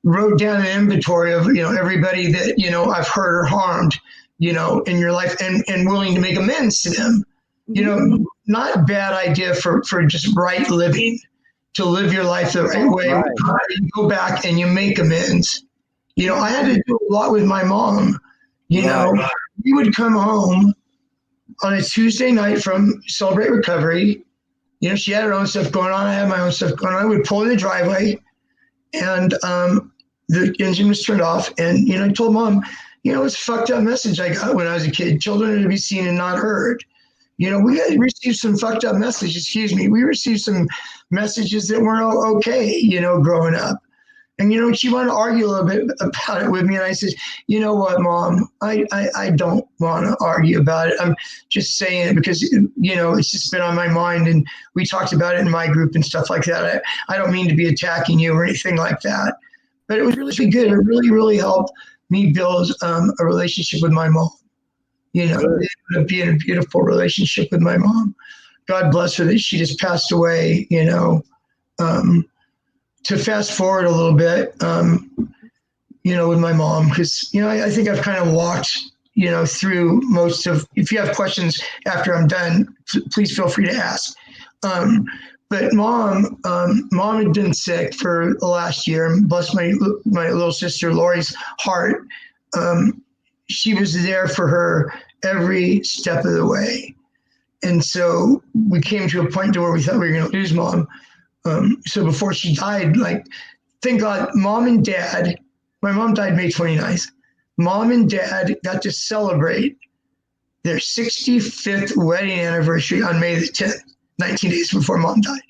wrote down an inventory of, you know, everybody that, you know, I've hurt or harmed, you know, in your life, and willing to make amends to them. You know, not a bad idea for just right living, to live your life the right way. Right. You go back and you make amends. You know, I had to do a lot with my mom. You know, we would come home on a Tuesday night from Celebrate Recovery. You know, she had her own stuff going on. I had my own stuff going on. I would pull in the driveway, and the engine was turned off. And, you know, I told Mom, you know, it's a fucked up message I got when I was a kid. Children are to be seen and not heard. You know, we received some fucked up messages. We received some messages that weren't okay, you know, growing up. And, you know, she wanted to argue a little bit about it with me. And I said, you know what, Mom, I don't want to argue about it. I'm just saying it because, you know, it's just been on my mind. And we talked about it in my group and stuff like that. I don't mean to be attacking you or anything like that. But it was really good. It really, really helped me build a relationship with my mom. You know, be in a beautiful relationship with my mom. God bless her that she just passed away, you know. To fast forward a little bit, you know, with my mom, because, you know, I think I've kind of walked, you know, through most of, if you have questions after I'm done, please feel free to ask. But mom had been sick for the last year, and bless my little sister Lori's heart. She was there for her every step of the way. And so we came to a point to where we thought we were going to lose Mom. So before she died, like, thank God, Mom and Dad, my mom died May 29th. Mom and Dad got to celebrate their 65th wedding anniversary on May the 10th, 19 days before Mom died.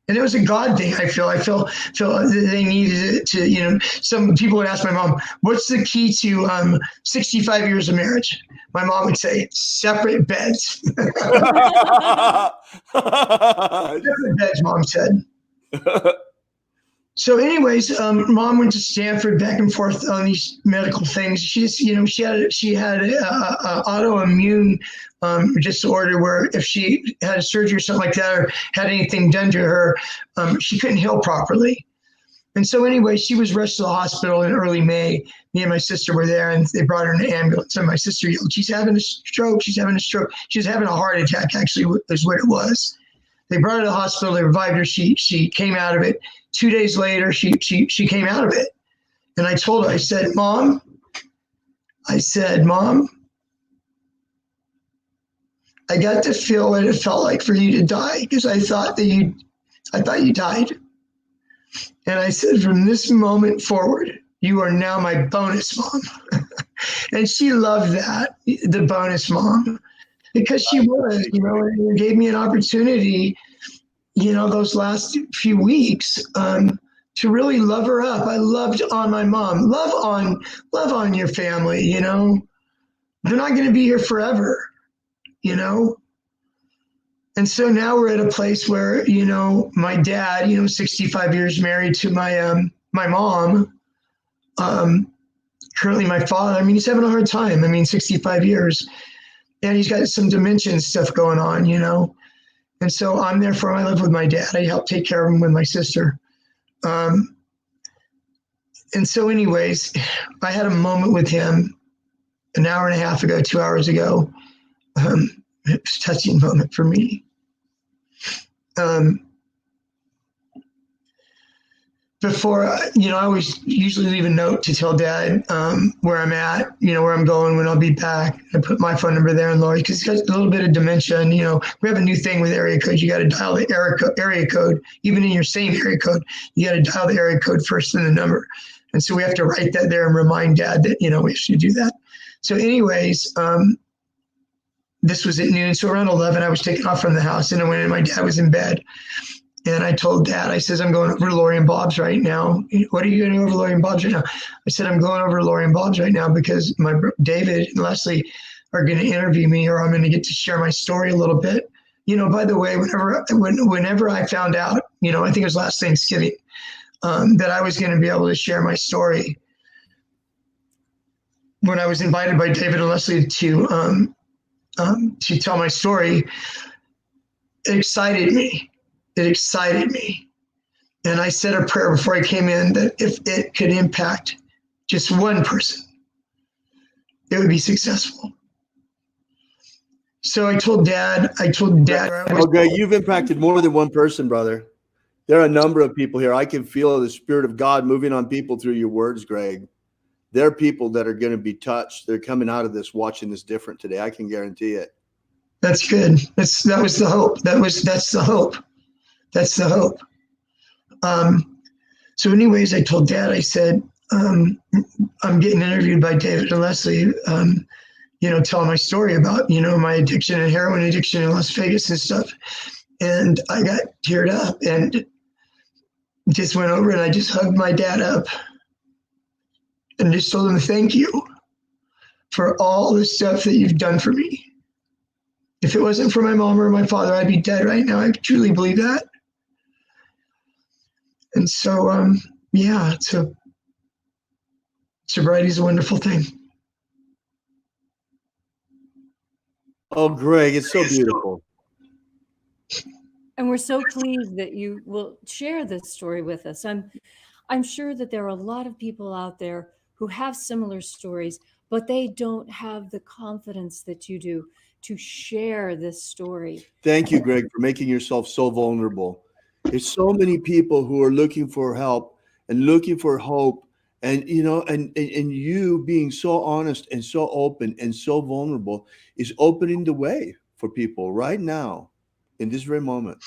And it was a God thing. I feel they needed it to, you know, some people would ask my mom, what's the key to 65 years of marriage? My mom would say, separate beds. Separate beds, Mom said. So anyways, Mom went to Stanford back and forth on these medical things. She just, you know, she had a autoimmune disorder where if she had a surgery or something like that, or had anything done to her, she couldn't heal properly. And so anyway, she was rushed to the hospital in early May. Me and my sister were there, and they brought her in an ambulance. And my sister yelled, she's having a stroke. She's having a stroke. She was having a heart attack, actually, is what it was. They brought her to the hospital. They revived her. She came out of it. 2 days later, she came out of it. And I told her, I said, Mom, I got to feel what it felt like for you to die, because I thought you died. And I said, from this moment forward, you are now my bonus mom. And she loved that, the bonus mom, because she was, you know, and it gave me an opportunity, you know, those last few weeks, to really love her up. I loved on my mom. Love on your family, you know. They're not going to be here forever, you know. And so now we're at a place where, you know, my dad, you know, 65 years married to my mom, currently my father. I mean, he's having a hard time. I mean, 65 years. And he's got some dementia and stuff going on, you know. And so I'm there for him. I live with my dad. I help take care of him with my sister. And so anyways, I had a moment with him an hour and a half ago, 2 hours ago. It was a touching moment for me. before, I always usually leave a note to tell Dad where I'm at, where I'm going, when I'll be back. I put my phone number there and Lori, because he's got a little bit of dementia. And, we have a new thing with area code. You got to dial the area code, even in your same area code. You got to dial the area code first and the number. And so we have to write that there and remind Dad that, we should do that. So anyways, this was at noon. So around 11, I was taken off from the house, and I went in. My dad was in bed. And I told Dad, I says, I'm going over to Lori and Bob's right now. What are you going over to Lori and Bob's right now? I said, I'm going over to Lori and Bob's right now because David and Leslie are going to interview me, or I'm going to get to share my story a little bit. By the way, whenever I found out, I think it was last Thanksgiving, that I was going to be able to share my story, when I was invited by David and Leslie to tell my story, it excited me. It excited me. And I said a prayer before I came in that if it could impact just one person, it would be successful. So I told Dad. Okay, you've impacted more than one person, brother. There are a number of people here. I can feel the Spirit of God moving on people through your words, Greg. There are people that are going to be touched. They're coming out of this, watching this different today. I can guarantee it. That's good. That was the hope. That's the hope. That's the hope. So anyways, I told Dad, I said, I'm getting interviewed by David and Leslie, telling my story about, my addiction and heroin addiction in Las Vegas and stuff. And I got teared up and just went over and I just hugged my dad up and just told him, thank you for all the stuff that you've done for me. If it wasn't for my mom or my father, I'd be dead right now. I truly believe that. And so, sobriety is a wonderful thing. Oh, Greg, it's so beautiful. And we're so pleased that you will share this story with us. I'm sure that there are a lot of people out there who have similar stories, but they don't have the confidence that you do to share this story. Thank you, Greg, for making yourself so vulnerable. There's so many people who are looking for help and looking for hope, and you being so honest and so open and so vulnerable is opening the way for people right now in this very moment.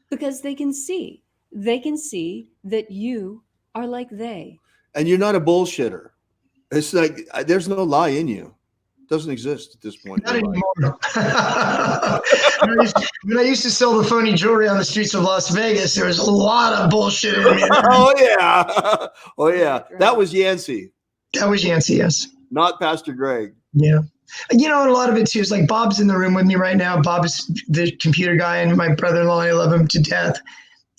Because they can see that you are like they. And you're not a bullshitter. It's like there's no lie in you. Doesn't exist at this point. Not anymore. When I used to sell the phony jewelry on the streets of Las Vegas, there was a lot of bullshit in me. Oh yeah. That was Yancey. That was Yancey, yes. Not Pastor Greg. Yeah. And a lot of it too is like Bob's in the room with me right now. Bob is the computer guy, and my brother-in-law, I love him to death.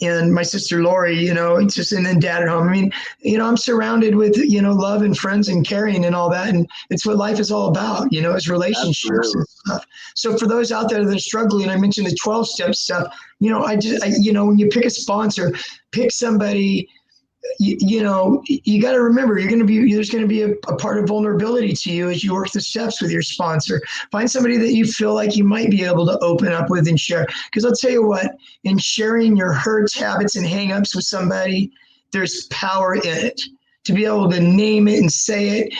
And my sister Lori, it's just, and then Dad at home. I mean, I'm surrounded with, love and friends and caring and all that. And it's what life is all about, is relationships. Absolutely. And stuff. So for those out there that are struggling, I mentioned the 12-step stuff, when you pick a sponsor, pick somebody, you got to remember there's going to be a part of vulnerability to you as you work the steps with your sponsor. Find somebody that you feel like you might be able to open up with and share. Because I'll tell you what, in sharing your hurts, habits, and hangups with somebody, there's power in it. To be able to name it and say it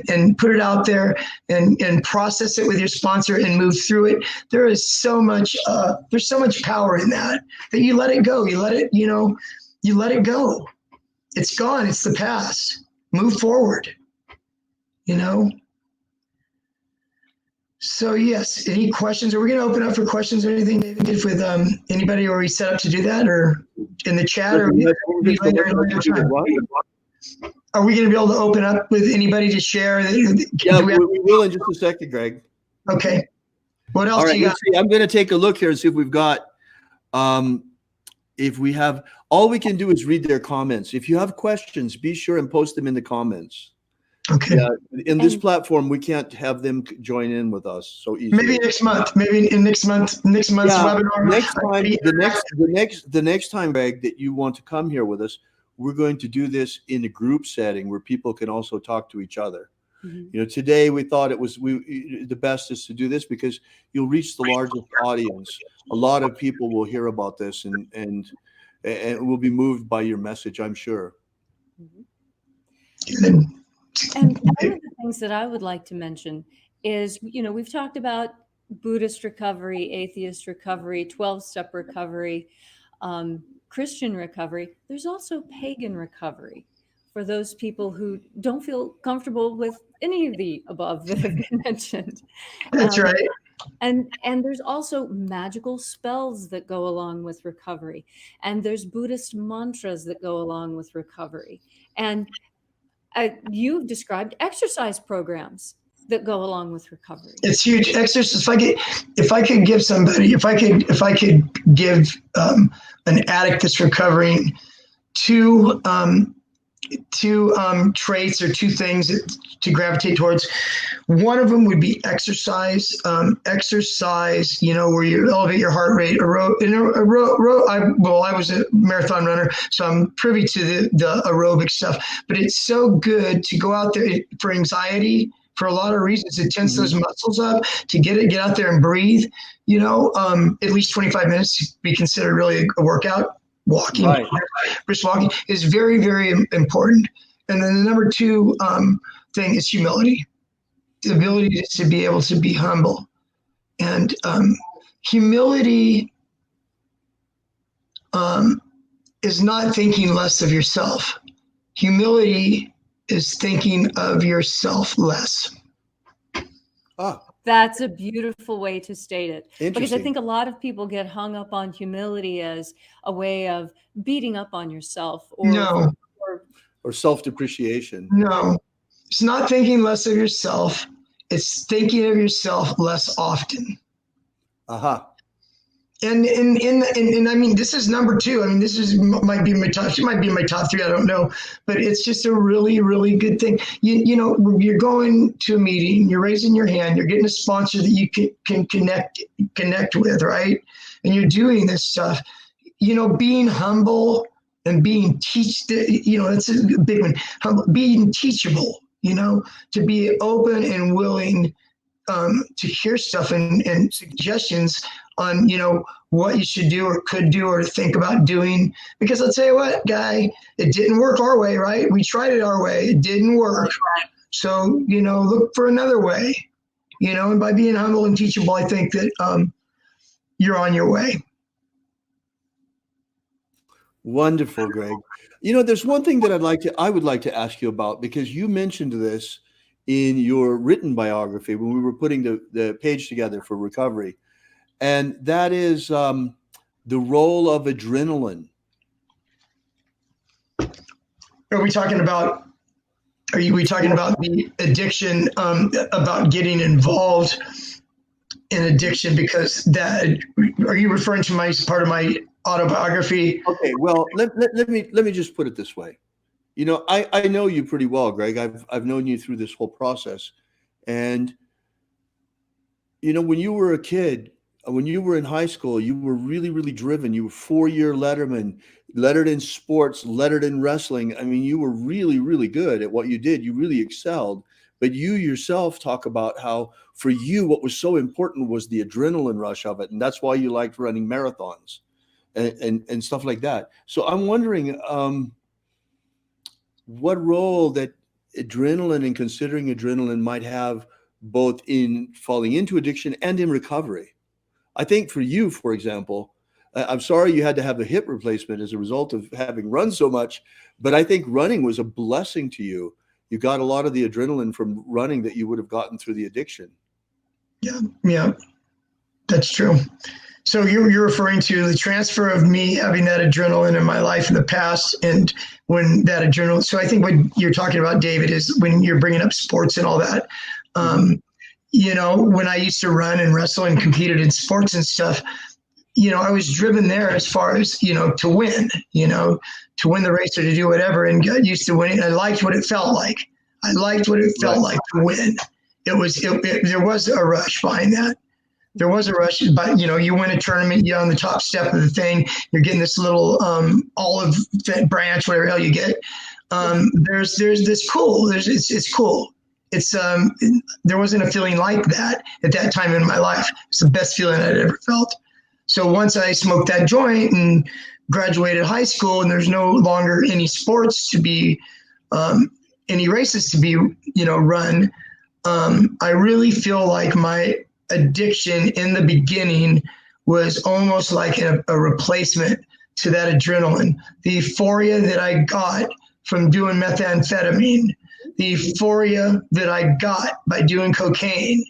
and put it out there and process it with your sponsor and move through it. There is so much, there's so much power in that you let it go. You let it go. It's gone. It's the past. Move forward, So yes, any questions? Are we going to open up for questions or anything, David, with anybody? Or are we set up to do that, or in the chat? Or are we going to be able to open up with anybody to share? Yeah, we will in just a second, Greg. Okay. What else? All right, do you got? I'm going to take a look here and see if we've got. If we have, all we can do is read their comments. If you have questions, be sure and post them in the comments. Okay. Yeah, in this platform, we can't have them join in with us so easily. Maybe next month. Maybe in next month's webinar. The next time, Greg, that you want to come here with us, we're going to do this in a group setting where people can also talk to each other. Mm-hmm. Today we thought it was the best is to do this because you'll reach the largest audience. A lot of people will hear about this, and and will be moved by your message, I'm sure. And And one of the things that I would like to mention is, we've talked about Buddhist recovery, atheist recovery, 12-step recovery, Christian recovery. There's also pagan recovery for those people who don't feel comfortable with any of the above that have been mentioned. that's right. And there's also magical spells that go along with recovery. And there's Buddhist mantras that go along with recovery. And you've described exercise programs that go along with recovery. It's huge. Exercise. If I could give somebody, if I could give an addict that's recovering two traits or two things to gravitate towards. One of them would be exercise. Exercise, where you elevate your heart rate. I was a marathon runner, so I'm privy to the aerobic stuff. But it's so good to go out there for anxiety. For a lot of reasons, it tense those muscles up to get out there and breathe. At least 25 minutes to be considered really a workout. Walking, right. Brisk walking is very, very important. And then the number two thing is humility, the ability to be able to be humble. And humility is not thinking less of yourself. Humility is thinking of yourself less. That's a beautiful way to state it. Because I think a lot of people get hung up on humility as a way of beating up on yourself or self-depreciation. No, it's not thinking less of yourself. It's thinking of yourself less often. Uh-huh. And I mean, this is number two. I mean, might be my top. It might be my top three. I don't know, but it's just a really, really good thing. You're going to a meeting. You're raising your hand. You're getting a sponsor that you can connect with, right? And you're doing this stuff. Being humble and being that's a big one. Being teachable. To be open and willing to hear stuff and suggestions on, what you should do or could do or think about doing. Because I'll tell you what, guy, it didn't work our way, right? We tried it our way. It didn't work. So, look for another way, and by being humble and teachable, I think that you're on your way. Wonderful, Greg. There's one thing that I would like to ask you about, because you mentioned this in your written biography when we were putting the page together for recovery. And that is the role of adrenaline. Are we talking about the addiction, about getting involved in addiction? Because are you referring to part of my autobiography? Okay, well, let me just put it this way. I know you pretty well, Greg. I've known you through this whole process. And, when you were a kid, when you were in high school, you were really, really driven. You were 4-year letterman, lettered in sports, lettered in wrestling. I mean, you were really, really good at what you did. You really excelled. But you yourself talk about how for you, what was so important was the adrenaline rush of it. And that's why you liked running marathons and stuff like that. So I'm wondering what role that adrenaline and considering adrenaline might have both in falling into addiction and in recovery. I think for you, for example, I'm sorry you had to have a hip replacement as a result of having run so much, but I think running was a blessing to you. You got a lot of the adrenaline from running that you would have gotten through the addiction. Yeah, that's true. So you're referring to the transfer of me having that adrenaline in my life in the past, and when that adrenaline. So I think what you're talking about, David, is when you're bringing up sports and all that. When I used to run and wrestle and competed in sports and stuff, I was driven there as far as, to win, to win the race or to do whatever, and got used to winning. I liked what it felt like. Like to win. There was a rush behind that. There was a rush, but you win a tournament, you're on the top step of the thing, you're getting this little olive branch, whatever hell you get. There's this cool. It's cool. It's there wasn't a feeling like that at that time in my life. It's the best feeling I'd ever felt. So once I smoked that joint and graduated high school and there's no longer any sports to be, any races to be, run, I really feel like my addiction in the beginning was almost like a replacement to that adrenaline. The euphoria that I got from doing methamphetamine, the euphoria that I got by doing cocaine,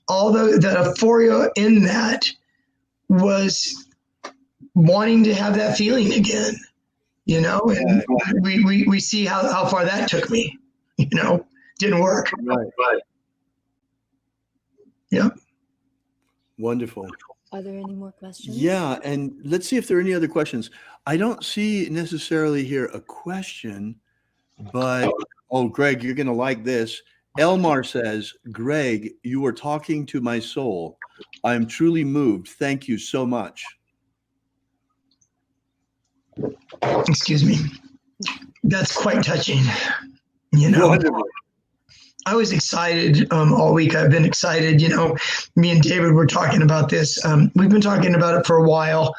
all the euphoria in that was wanting to have that feeling again, and we see how far that took me, didn't work. Right. Yeah. Wonderful. Are there any more questions? Yeah, and let's see if there are any other questions. I don't see necessarily here a question, but Greg, you're going to like this. Elmar says, Greg, you are talking to my soul. I am truly moved. Thank you so much. Excuse me. That's quite touching. Wonderful. I was excited all week. I've been excited. Me and David were talking about this. We've been talking about it for a while.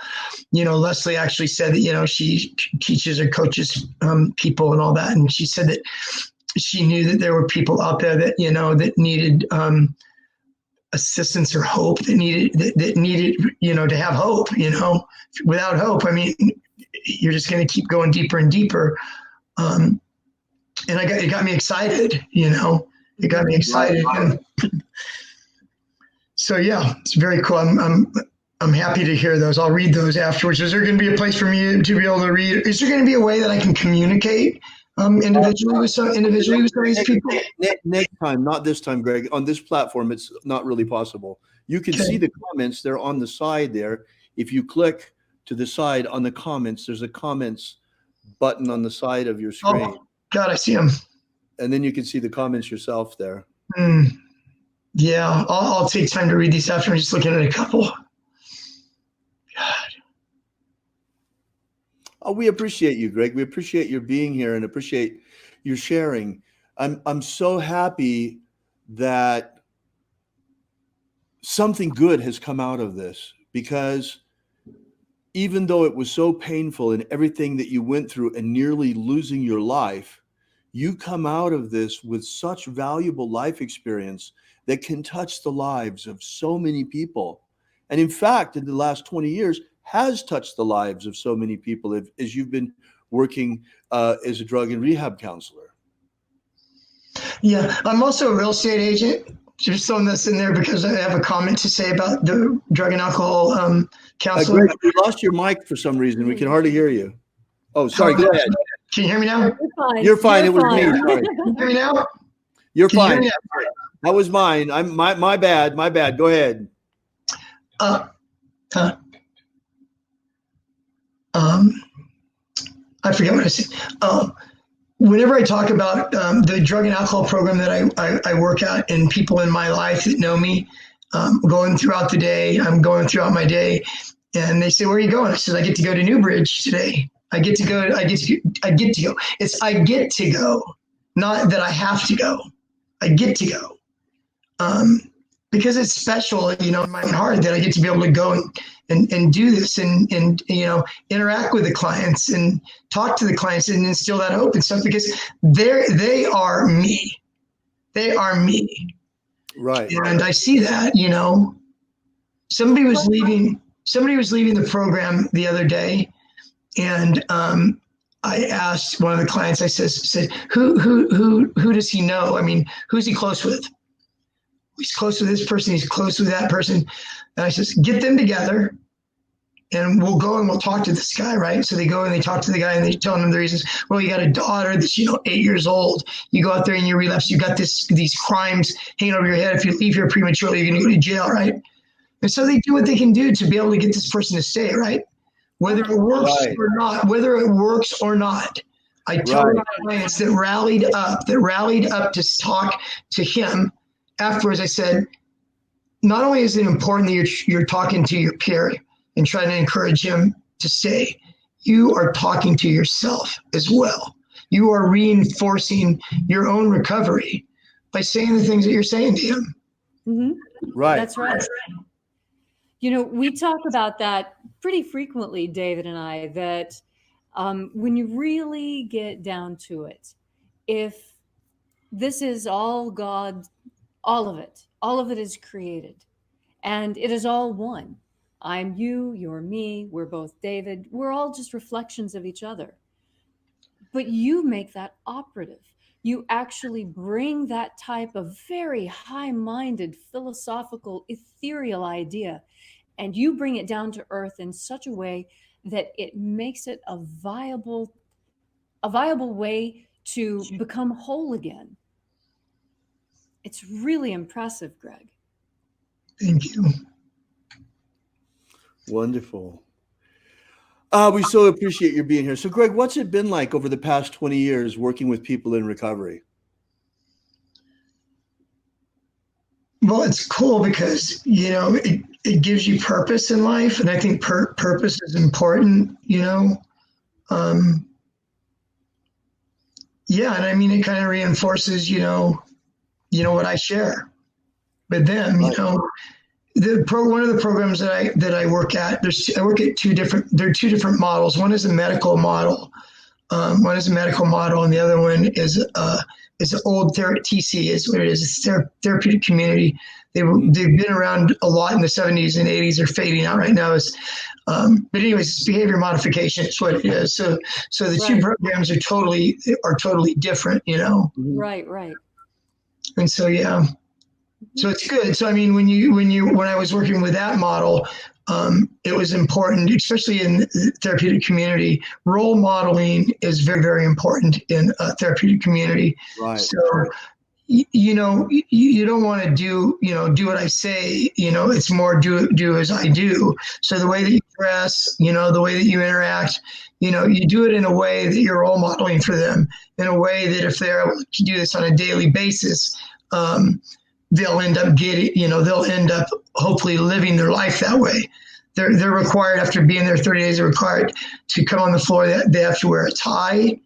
Leslie actually said that, she teaches or coaches people and all that. And she said that she knew that there were people out there that, that needed assistance or hope, that needed, to have hope, without hope. I mean, you're just going to keep going deeper and deeper. And it got me excited, It got me excited. So yeah, it's very cool. I'm happy to hear those. I'll read those afterwards. Is there going to be a place for me to be able to read? Is there going to be a way that I can communicate individually with some of these people? Next time, not this time, Greg. On this platform, it's not really possible. You can see the comments. They're on the side there. If you click to the side on the comments, there's a comments button on the side of your screen. Oh, God, I see them. And then you can see the comments yourself there. Yeah, I'll take time to read these after. I'm just looking at a couple. God. Oh, we appreciate you, Greg. We appreciate your being here and appreciate your sharing. I'm so happy that something good has come out of this, because even though it was so painful and everything that you went through and nearly losing your life, you come out of this with such valuable life experience that can touch the lives of so many people. And in fact, in the last 20 years, has touched the lives of so many people as you've been working as a drug and rehab counselor. Yeah, I'm also a real estate agent. Just throwing this in there because I have a comment to say about the drug and alcohol counseling. Greg, we lost your mic for some reason. We can hardly hear you. Oh, sorry. Go ahead. Can you hear me now? You're fine. It was me. Sorry. Can you hear me now? You're fine. That was mine. My bad. My bad. Go ahead. I forget what I said. Whenever I talk about the drug and alcohol program that I work at, and people in my life that know me, going throughout the day, I'm going throughout my day, and they say, "Where are you going?" I said, "I get to go to Newbridge today. I get to go. It's I get to go, not that I have to go. I get to go, because it's special, in my heart that I get to be able to go and do this and interact with the clients and talk to the clients and instill that hope and stuff, because they are me. They are me. Right. And I see that, somebody was leaving the program the other day, and I asked one of the clients, I said, who does he know? I mean, who's he close with? He's close with this person. He's close with that person. And I says, get them together and we'll go and we'll talk to this guy, right? So they go and they talk to the guy and they tell him the reasons. Well, you got a daughter that's, 8 years old. You go out there and you relapse. You got these crimes hanging over your head. If you leave here prematurely, you're going to go to jail, right? And so they do what they can do to be able to get this person to stay, right? Whether it works or not. I tell my clients that rallied up to talk to him. Afterwards, I said, not only is it important that you're talking to your peer and trying to encourage him to stay, you are talking to yourself as well. You are reinforcing your own recovery by saying the things that you're saying to him. Mm-hmm. Right. That's right. You know, we talk about that pretty frequently, David and I, that when you really get down to it, if this is all God, all of it is created, and it is all one. I'm you, you're me, we're both David, we're all just reflections of each other. But you make that operative. You actually bring that type of very high minded, philosophical, ethereal idea, and you bring it down to earth in such a way that it makes it a viable way to become whole again. It's really impressive, Greg. Thank you. Wonderful. We so appreciate your being here. So, Greg, what's it been like over the past 20 years working with people in recovery? Well, it's cool because, you know, it gives you purpose in life. And I think purpose is important, you know. Yeah, and I mean, it kind of reinforces, you know, what I share with them, you know. One of the programs that I work at, I work at two different models. One is a medical model. And the other one is an old TC is what it is. It's therapeutic community. They've been around a lot in the 70s and 80s. They're fading out right now. But anyways, it's behavior modification. It's what it is. So the two programs are totally different, you know. Right. And so yeah. So it's good. So I mean, when I was working with that model, it was important, especially in the therapeutic community. Role modeling is very, very important in a therapeutic community. Right. So you know, you don't want to do what I say. You know, it's more do as I do. So the way that you dress, you know, the way that you interact, you know, you do it in a way that you're role modeling for them, in a way that if they're able to do this on a daily basis, they'll end up hopefully living their life that way. They're required, after being there 30 days, they're required to come on the floor. They have to wear a tie,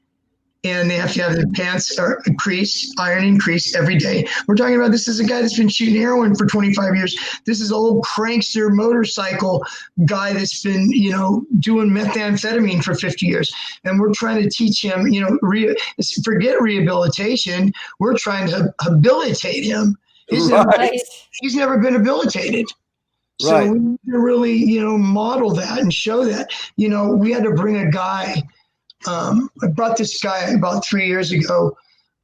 and they have to have their pants iron increase every day. We're talking about, this is a guy that's been shooting heroin for 25 years. This is an old prankster motorcycle guy that's been, you know, doing methamphetamine for 50 years. And we're trying to teach him, you know, forget rehabilitation. We're trying to habilitate him. He's never been habilitated. So Right. we need to really, you know, model that and show that. You know, we had to bring a guy. I brought this guy about 3 years ago.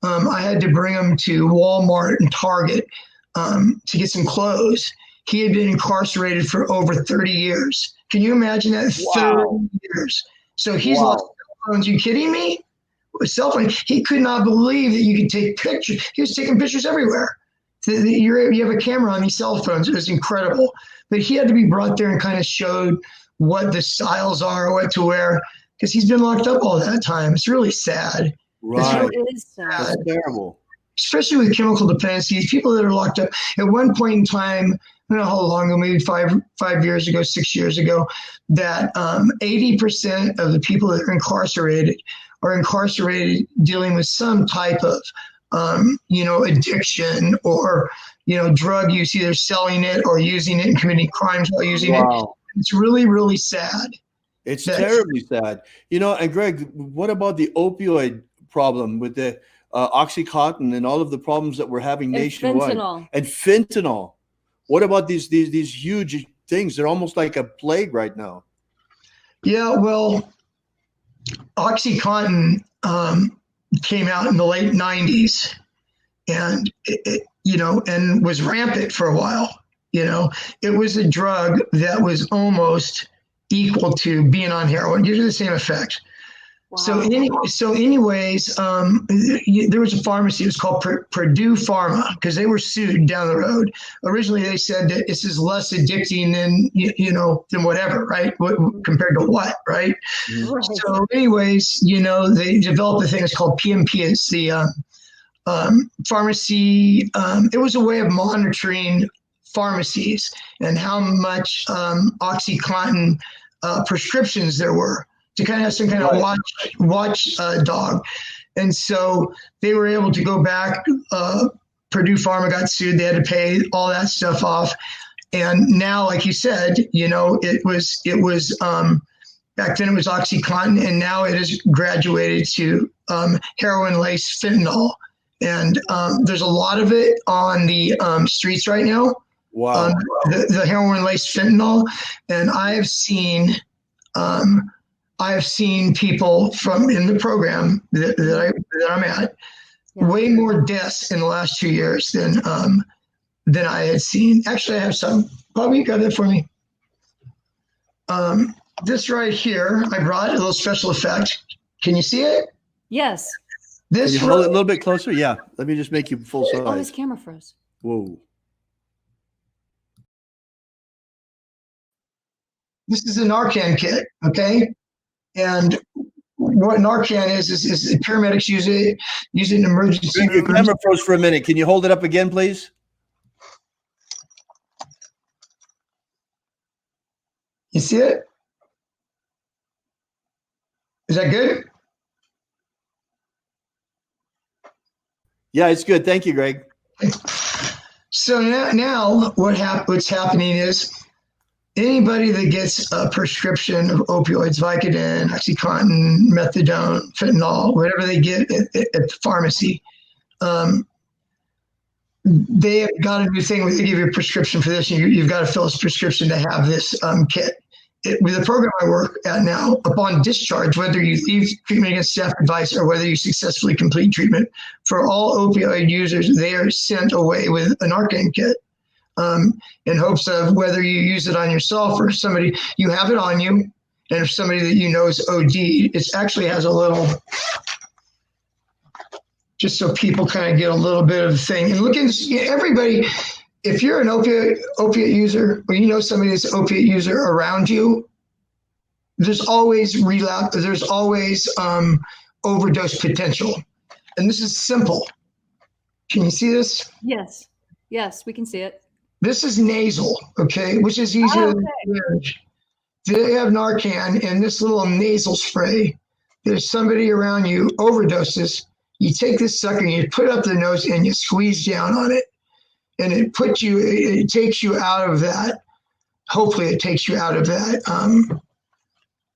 I had to bring him to Walmart and Target to get some clothes. He had been incarcerated for over 30 years. Can you imagine that? Wow. 30 years. So he's lost cell phones. You kidding me? A cell phone. He could not believe that you could take pictures. He was taking pictures everywhere. You have a camera on these cell phones. It was incredible. But he had to be brought there and kind of showed what the styles are, what to wear, because he's been locked up all that time. It's really sad. Right. It is sad. That's terrible. Especially with chemical dependencies, people that are locked up. At one point in time, I don't know how long ago, maybe 5 years ago, 6 years ago, that 80% of the people that are incarcerated dealing with some type of addiction or, drug use, either selling it or using it and committing crimes while using it. It's really, really sad. It's terribly sad. And Greg, what about the opioid problem with the Oxycontin and all of the problems that we're having nationwide? And fentanyl. What about these huge things? They're almost like a plague right now. Yeah, well, Oxycontin came out in the late 90s and and was rampant for a while. It was a drug that was almost equal to being on heroin. Gives you the same effect. Wow. Anyways, there was a pharmacy. It was called Purdue Pharma because they were sued down the road. Originally, they said that this is less addicting than whatever, right? Compared to what, right? Right. So, anyways, they developed a thing that's called PMP. It's the pharmacy. It was a way of monitoring pharmacies and how much OxyContin prescriptions there were, to kind of have some kind of watch dog. And so they were able to go back. Purdue Pharma got sued. They had to pay all that stuff off. And now, like you said, it was back then it was OxyContin, and now it has graduated to heroin-laced fentanyl. And there's a lot of it on the streets right now. Wow. The heroin-laced fentanyl, and I have seen people from in the program that I'm at, way more deaths in the last 2 years than I had seen. Actually, I have some. Bobby, you got that for me? This right here, I brought a little special effect. Can you see it? Yes. This Can you hold it a little bit closer? Yeah. Let me just make you full size. Oh, his camera froze. Whoa. This is a Narcan kit, okay? And what Narcan is paramedics use it in emergency Your rooms. camera froze for a minute. Can you hold it up again, please? You see it? Is that good? Yeah, it's good. Thank you, Greg. So now what's happening is anybody that gets a prescription of opioids, Vicodin, OxyContin, methadone, fentanyl, whatever they get at the pharmacy, they have got a new thing where they give you a prescription for this, and you've got to fill this prescription to have this kit. With the program I work at now, upon discharge, whether you leave treatment against staff advice or whether you successfully complete treatment, for all opioid users, they are sent away with a Narcan kit in hopes of whether you use it on yourself or somebody, you have it on you, and if somebody that you know is OD, it actually has a little, just so people kind of get a little bit of a thing. And look at everybody. If you're an opiate user, or you know somebody that's an opiate user around you, there's always relapse. There's always overdose potential, and this is simple. Can you see this? Yes. Yes, we can see it. This is nasal, okay, which is easier than larynge. They have Narcan in this little nasal spray. There's somebody around you overdoses. You take this sucker and you put it up their nose and you squeeze down on it. And it takes you out of that. Hopefully it takes you out of that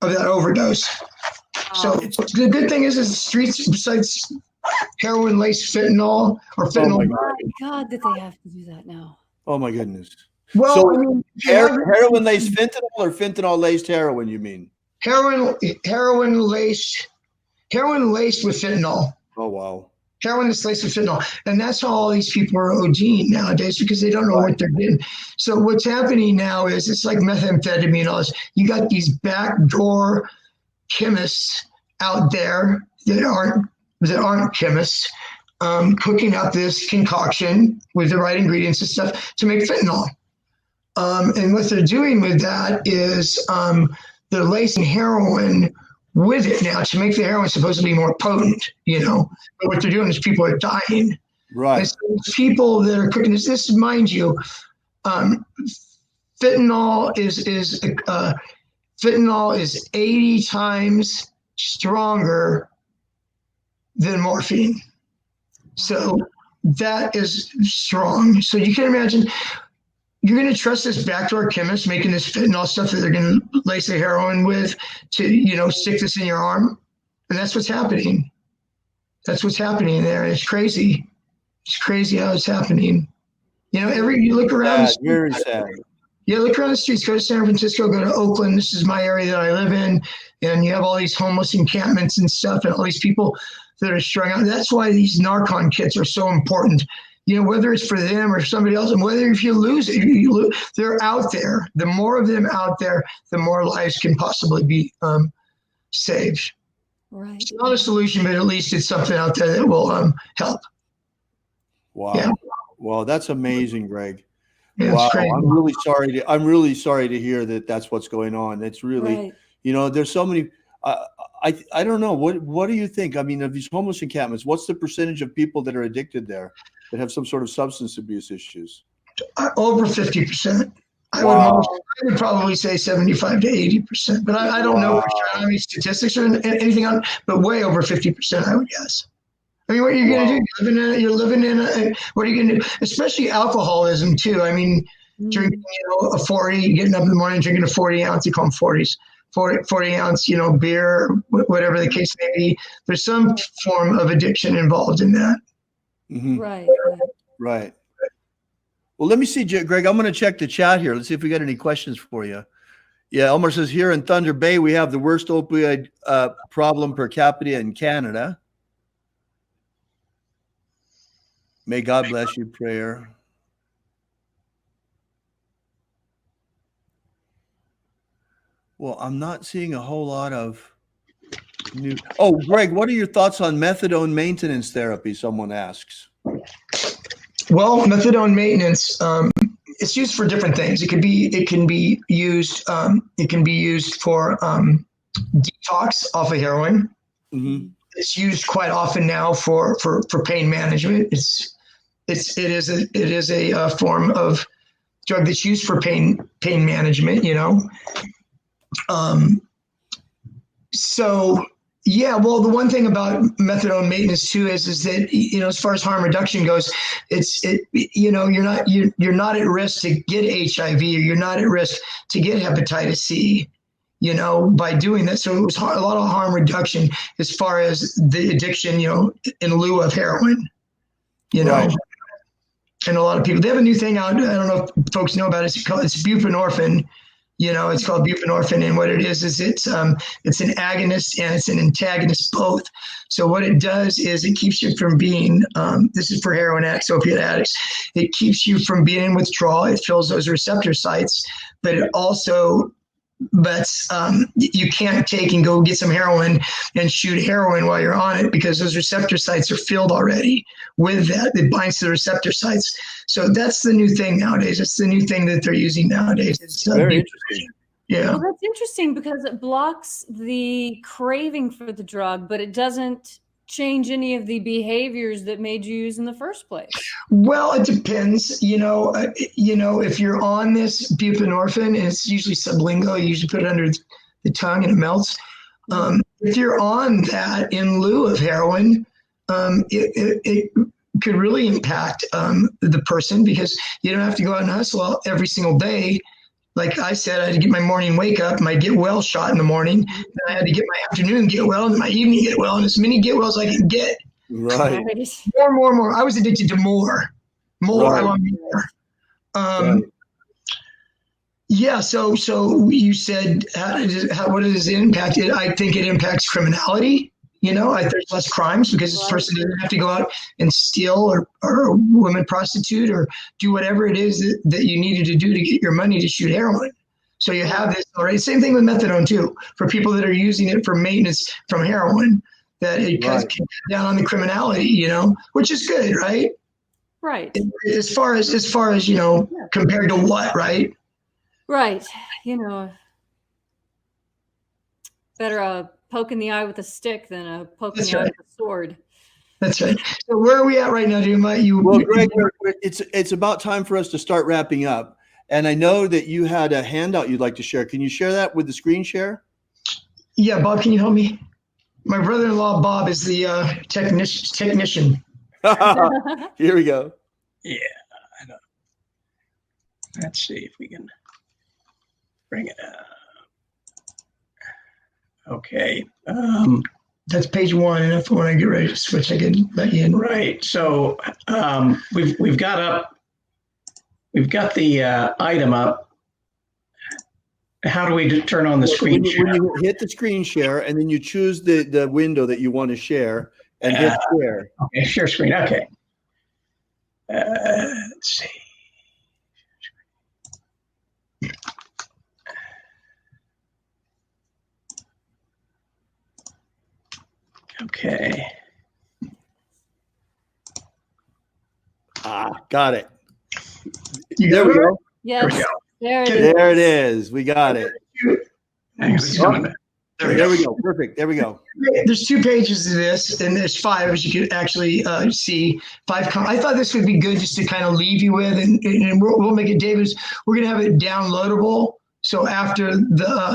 overdose. So the good thing is the streets, besides heroin-laced fentanyl or fentanyl. Oh my God, that they have to do that now. Oh my goodness. Well, so I mean, heroin-laced fentanyl or fentanyl-laced heroin, you mean? Heroin-laced with fentanyl. Oh, wow. Heroin is laced with fentanyl. And that's how all these people are ODing nowadays, because they don't know what they're getting. So what's happening now is it's like methamphetamine. All this. You got these backdoor chemists out there that aren't chemists, cooking up this concoction with the right ingredients and stuff to make fentanyl. And what they're doing with that is they're lacing heroin with it now to make the heroin supposedly more potent, But what they're doing is people are dying. Right. And so people that are cooking this, mind you, fentanyl is 80 times stronger than morphine. So that is strong. So you can imagine you're going to trust this backdoor chemist making this fentanyl stuff that they're going to lace the heroin with to, stick this in your arm. And that's what's happening. That's what's happening there. It's crazy. It's crazy how it's happening. You look around. Sad, very sad. Yeah, look around the streets. Go to San Francisco, go to Oakland. This is my area that I live in. And you have all these homeless encampments and stuff and all these people that are strung out. That's why these Narcan kits are so important. Whether it's for them or somebody else, and whether if you lose it, they're out there. The more of them out there, the more lives can possibly be saved. Right. It's not a solution, but at least it's something out there that will help. Wow. Yeah. Wow, that's amazing, Greg. Yeah, wow. it's crazy. I'm really sorry to hear that that's what's going on. It's really, right. There's so many. I don't know. What do you think? I mean, of these homeless encampments, what's the percentage of people that are addicted there that have some sort of substance abuse issues? Over 50%. I would probably say 75 to 80%, but I don't know for sure. I don't have any statistics or anything on, but way over 50%, I would guess. I mean, what are you going to do? You're living in what are you going to do? Especially alcoholism too. I mean, drinking, a 40, getting up in the morning, drinking a 40 ounce, you call them 40s, 40 ounce, beer, whatever the case may be. There's some form of addiction involved in that. Mm-hmm. Right. Well, let me see, Greg. I'm going to check the chat here. Let's see if we got any questions for you. Yeah, Elmer says here in Thunder Bay, we have the worst opioid problem per capita in Canada. May God bless you, prayer. Well, I'm not seeing a whole lot of new. Oh, Greg, what are your thoughts on methadone maintenance therapy? Someone asks. Well, methadone maintenance, it's used for different things. It can be used for detox off of heroin. Mm-hmm. It's used quite often now for pain management. It is a form of drug that's used for pain management. So yeah, well, the one thing about methadone maintenance too is that as far as harm reduction goes, you're not at risk to get HIV, or you're not at risk to get hepatitis C, by doing that. So it was a lot of harm reduction as far as the addiction, in lieu of heroin, Right. And a lot of people, they have a new thing out. I don't know if folks know about it. It's buprenorphine. It's called buprenorphine, and what it is it's an agonist and it's an antagonist both. So what it does is it keeps you from being, this is for heroin addicts, opiate addicts, it keeps you from being in withdrawal. It fills those receptor sites, but it also you can't take and go get some heroin and shoot heroin while you're on it, because those receptor sites are filled already with that. It binds to the receptor sites. So that's the new thing nowadays. It's the new thing that they're using nowadays. It's very interesting. Yeah. Well, that's interesting because it blocks the craving for the drug, but it doesn't change any of the behaviors that made you use in the first place. Well, it depends. If you're on this buprenorphine, and it's usually sublingual, you usually put it under the tongue and it melts. If you're on that in lieu of heroin, it could really impact the person, because you don't have to go out and hustle every single day. Like I said, I had to get my morning wake up, my get well shot in the morning. Then I had to get my afternoon get well and my evening get well, and as many get wells I can get. Right. More. I was addicted to more. Right. I want more. Right. Yeah. So you said, what does it impact? I think it impacts criminality. There's less crimes because this person doesn't have to go out and steal or a woman prostitute or do whatever it is that you needed to do to get your money to shoot heroin. So you have this already. Same thing with methadone too, for people that are using it for maintenance from heroin, that it cuts down on the criminality, which is good, right? Right. As far as compared to what, right? Right. Better a poke in the eye with a stick than a poke in the eye with a sword. That's right. So where are we at right now, Jim? Well, Greg, it's about time for us to start wrapping up. And I know that you had a handout you'd like to share. Can you share that with the screen share? Yeah, Bob, can you help me? My brother-in-law, Bob, is the technician. Here we go. Yeah, I know. Let's see if we can bring it up. Okay. That's page 1, and if when I get ready to switch, I can let you in. Right. So we've got the item up. How do we turn on the screen share? When you hit the screen share, and then you choose the window that you want to share, and hit share. Okay, share screen. Okay. Let's see. Okay. Got it. There we go. Yes. There it is. We got it. Hang on just a minute. There we go. Perfect. There we go. There's 2 pages to this, and there's 5, as you can actually see. 5. I thought this would be good just to kind of leave you with, and we'll make it, David. We're going to have it downloadable. So after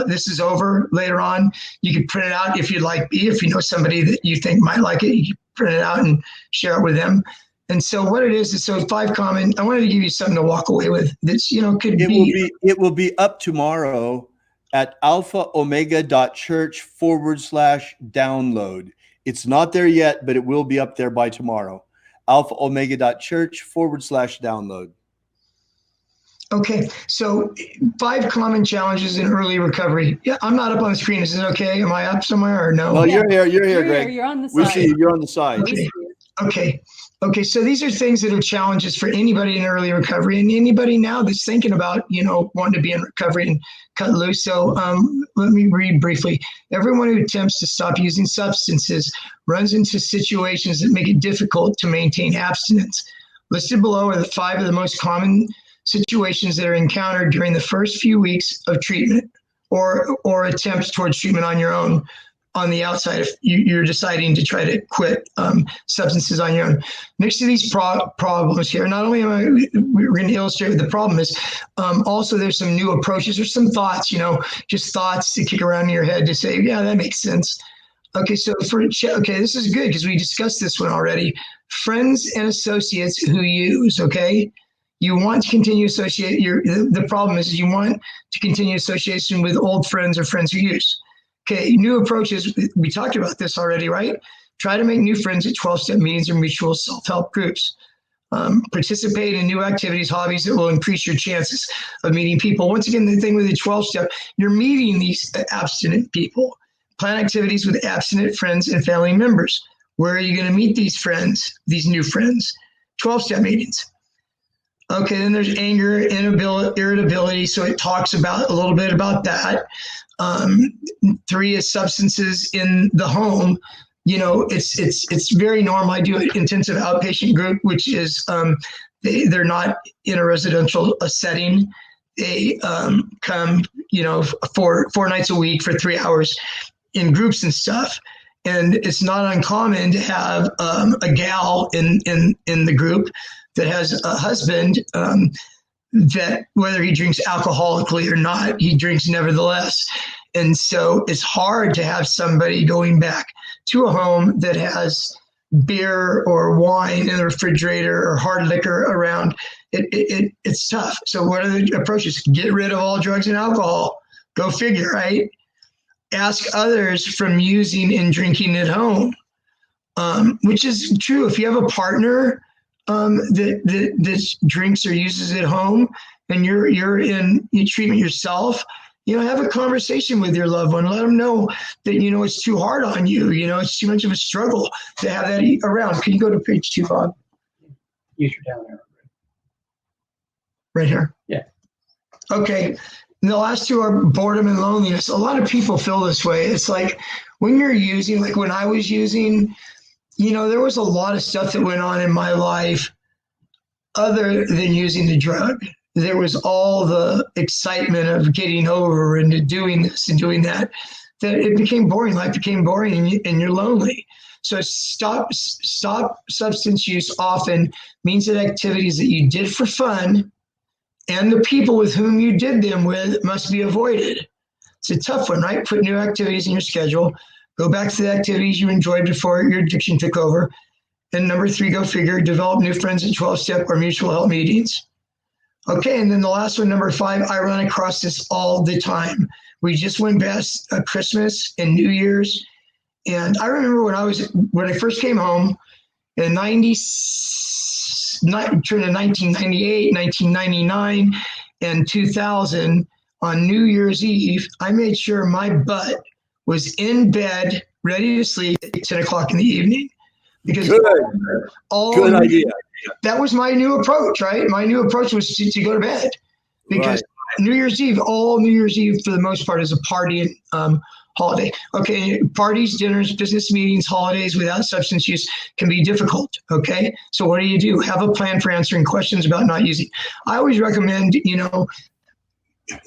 this is over later on, you can print it out if you'd like. If you know somebody that you think might like it, you can print it out and share it with them. And so what it is so 5 common. I wanted to give you something to walk away with. That's could It will be up tomorrow at alphaomega.church/download. It's not there yet, but it will be up there by tomorrow. alphaomega.church/download. Okay, so 5 common challenges in early recovery. Yeah, I'm not up on the screen. Is it okay? Am I up somewhere or no? Well, you're here, Greg. You're on the We side. see you. You're on the side. Okay. So these are things that are challenges for anybody in early recovery and anybody now that's thinking about, wanting to be in recovery and cut loose. So let me read briefly. Everyone who attempts to stop using substances runs into situations that make it difficult to maintain abstinence. Listed below are the 5 of the most common situations that are encountered during the first few weeks of treatment or attempts towards treatment on your own. On the outside, if you're deciding to try to quit substances on your own. Next to these problems here, not only we're going to illustrate what the problem is, also there's some new approaches or some thoughts, just thoughts to kick around in your head to say, yeah, that makes sense. Okay, so this is good because we discussed this one already. Friends and associates who use, okay? You want to continue associate the problem is you want to continue association with old friends or friends who use. Okay, new approaches. We talked about this already, right? Try to make new friends at 12-step meetings or mutual self-help groups. Participate in new activities, hobbies that will increase your chances of meeting people. Once again, the thing with the 12-step, you're meeting these abstinent people. Plan activities with abstinent friends and family members. Where are you going to meet these friends, these new friends? 12-step meetings. Okay, then there's anger, irritability. So it talks about a little bit about that. 3 is substances in the home. It's very normal. I do an intensive outpatient group, which is they're not in a residential setting. They come, 4 nights a week for 3 hours in groups and stuff. And it's not uncommon to have a gal in the group that has a husband that whether he drinks alcoholically or not, he drinks nevertheless. And so it's hard to have somebody going back to a home that has beer or wine in the refrigerator or hard liquor around. It's tough. So what are the approaches? Get rid of all drugs and alcohol. Go figure, right? Ask others from using and drinking at home, which is true. If you have a partner that drinks or uses at home, and you're in treatment yourself, have a conversation with your loved one. Let them know that it's too hard on you. It's too much of a struggle to have that around. Can you go to page 2, Bob? Use your down arrow. Right here. Yeah. Okay. And the last 2 are boredom and loneliness. A lot of people feel this way. It's like when you're using, like when I was using, there was a lot of stuff that went on in my life other than using the drug. There was all the excitement of getting over and doing this and doing that it became boring. Life became boring and you're lonely. So stop substance use often means that activities that you did for fun and the people with whom you did them with must be avoided. It's a tough one, right? Put new activities in your schedule. Go back to the activities you enjoyed before your addiction took over. And number 3, go figure, develop new friends at 12-step or mutual help meetings. Okay, and then the last one, number 5, I run across this all the time. We just went past Christmas and New Year's. And I remember when I first came home in 1998, 1999, and 2000, on New Year's Eve, I made sure my butt was in bed, ready to sleep at 10 o'clock in the evening. Because Good idea. That was my new approach, right? My new approach was to go to bed. Because New Year's Eve for the most part is a party holiday. Okay, parties, dinners, business meetings, holidays without substance use can be difficult. Okay, so what do? Have a plan for answering questions about not using. I always recommend,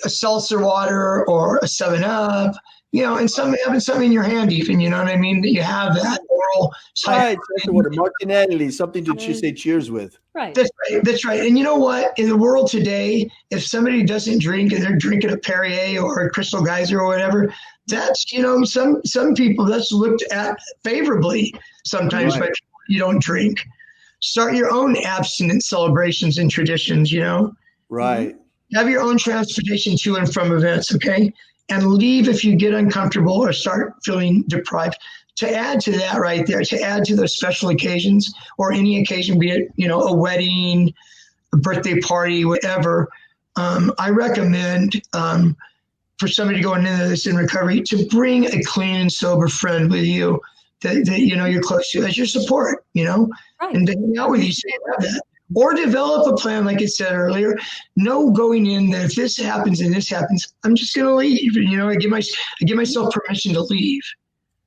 a seltzer water or a 7-Up, and having something in your hand even, you know what I mean? That you have that oral. Right, water, Martinelli, something to say cheers with. Right. That's right. And you know what? In the world today, if somebody doesn't drink and they're drinking a Perrier or a Crystal Geyser or whatever, that's, some people that's looked at favorably sometimes, but you don't drink. Start your own abstinence celebrations and traditions, you know? Right. Have your own transportation to and from events, okay? And leave if you get uncomfortable or start feeling deprived. To add to that right there, to add to those special occasions or any occasion, be it, you know, a wedding, a birthday party, whatever, I recommend for somebody going into this in recovery to bring a clean and sober friend with you that you know you're close to as your support, you know, Right. and to hang out with you so you have that. Or develop a plan, like I said earlier. Know going in that if this happens and this happens, I'm just going to leave. You know, I give myself permission to leave.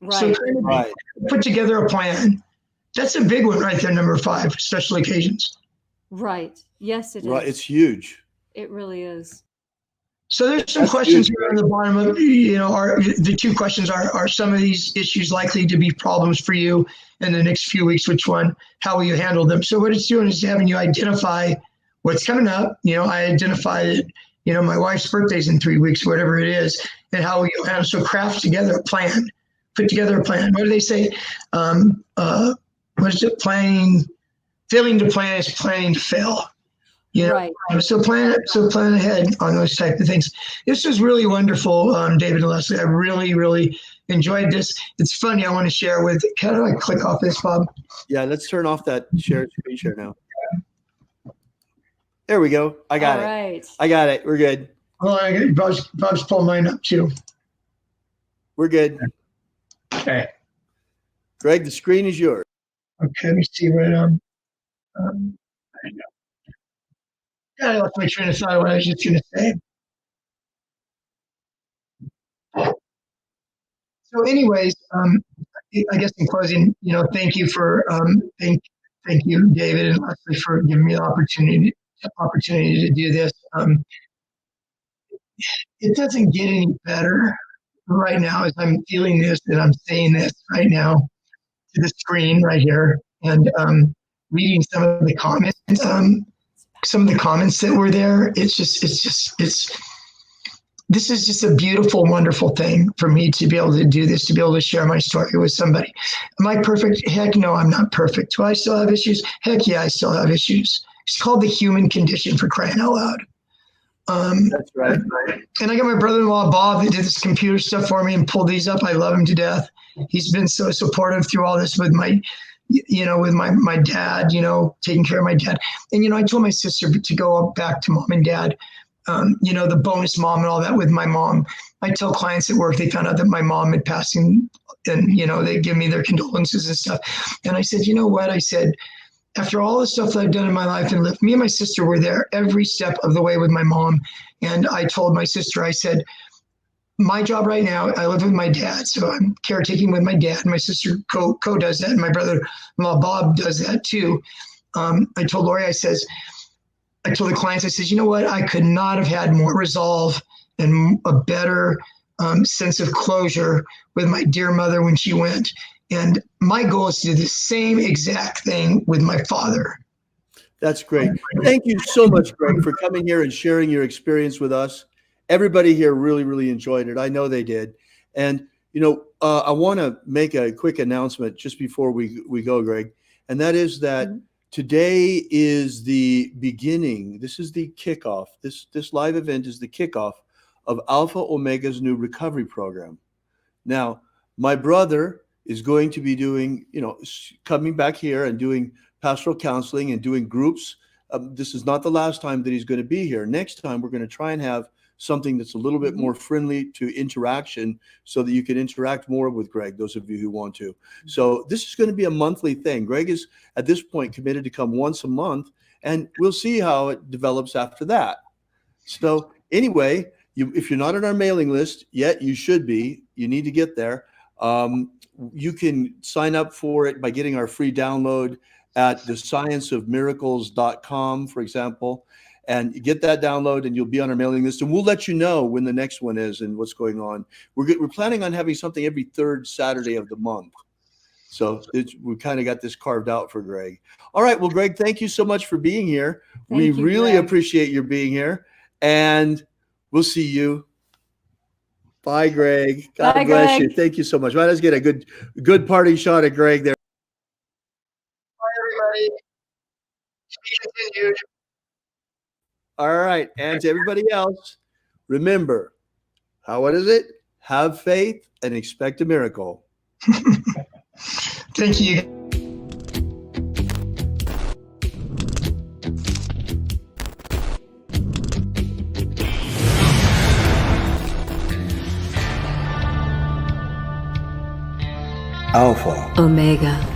Right. So Right. put together a plan. That's a big one right there, number 5, special occasions. Right. Yes, it is. Right. It's huge. It really is. So there's some That's questions huge, here on the bottom of, you know, the 2 questions are some of these issues likely to be problems for you in the next few weeks? Which one? How will you handle them? So what it's doing is having you identify what's coming up. You know, I identify that, you know, my wife's birthday's in 3 weeks, whatever it is, and how will you handle. So craft together a plan. Put together a plan. What do they say? What is it? Failing to plan is planning to fail. You know, Right. so plan ahead on those type of things. This was really wonderful, David and Leslie. I really, really enjoyed this. It's funny. I want to share with. How do I click off this, Bob? Yeah, let's turn off that screen share now. There we go. I got All it. right. I got it. We're good. Oh, Bob's pulling mine up too. We're good. Okay. Greg, the screen is yours. Okay. Let me see what I lost my train of thought. What I was just going to say. So, anyways, I guess in closing, you know, thank you for thank you, David and Leslie, for giving me the opportunity to do this. It doesn't get any better right now as I'm feeling this and I'm saying this right now to the screen right here and reading some of the comments. Some of the comments that were there. This is just a beautiful, wonderful thing for me to be able to do this, to be able to share my story with somebody. Am I perfect? Heck no, I'm not perfect. Do I still have issues? Heck yeah, I still have issues. It's called the human condition, for crying out loud. That's right. And I got my brother-in-law, Bob, that did this computer stuff for me and pulled these up. I love him to death. He's been so supportive through all this with my dad, you know, taking care of my dad. And, you know, I told my sister to go back to mom and dad, you know, the bonus mom and all that with my mom. I tell clients at work, they found out that my mom had passed and, you know, they give me their condolences and stuff. And I said, you know what? I said, after all the stuff that I've done in my life and lived, me and my sister were there every step of the way with my mom. And I told my sister, I said, my job right now, I live with my dad, so I'm caretaking with my dad. My sister co does that, and my brother-in-law Bob does that too. I told Lori, I told the clients, I said, you know what? I could not have had more resolve and a better sense of closure with my dear mother when she went. And my goal is to do the same exact thing with my father. That's great. Thank you so much, Greg, for coming here and sharing your experience with us. Everybody here really, really enjoyed it. I know they did. And, you know, I want to make a quick announcement just before we go, Greg. And that is that today is the beginning. This is the kickoff. This live event is the kickoff of Alpha Omega's new recovery program. Now, my brother is going to be doing, you know, coming back here and doing pastoral counseling and doing groups. This is not the last time that he's going to be here. Next time, we're going to try and have something that's a little bit more friendly to interaction so that you can interact more with Greg, those of you who want to. So this is going to be a monthly thing. Greg is at this point committed to come once a month, and we'll see how it develops after that. So anyway, if you're not on our mailing list yet, you should be. You need to get there. You can sign up for it by getting our free download at thescienceofmiracles.com, for example. And you get that download and you'll be on our mailing list, and we'll let you know when the next one is and what's going on. We're planning on having something every third Saturday of the month. So we kind of got this carved out for Greg. All right. Well, Greg, thank you so much for being here. We really appreciate your being here, and we'll see you. Bye, Greg. God bless you. Thank you so much. Well, let's get a good party shot at Greg there. Bye, everybody. be continued. All right. And to everybody else, remember, what is it? Have faith and expect a miracle. Thank you. Alpha. Omega.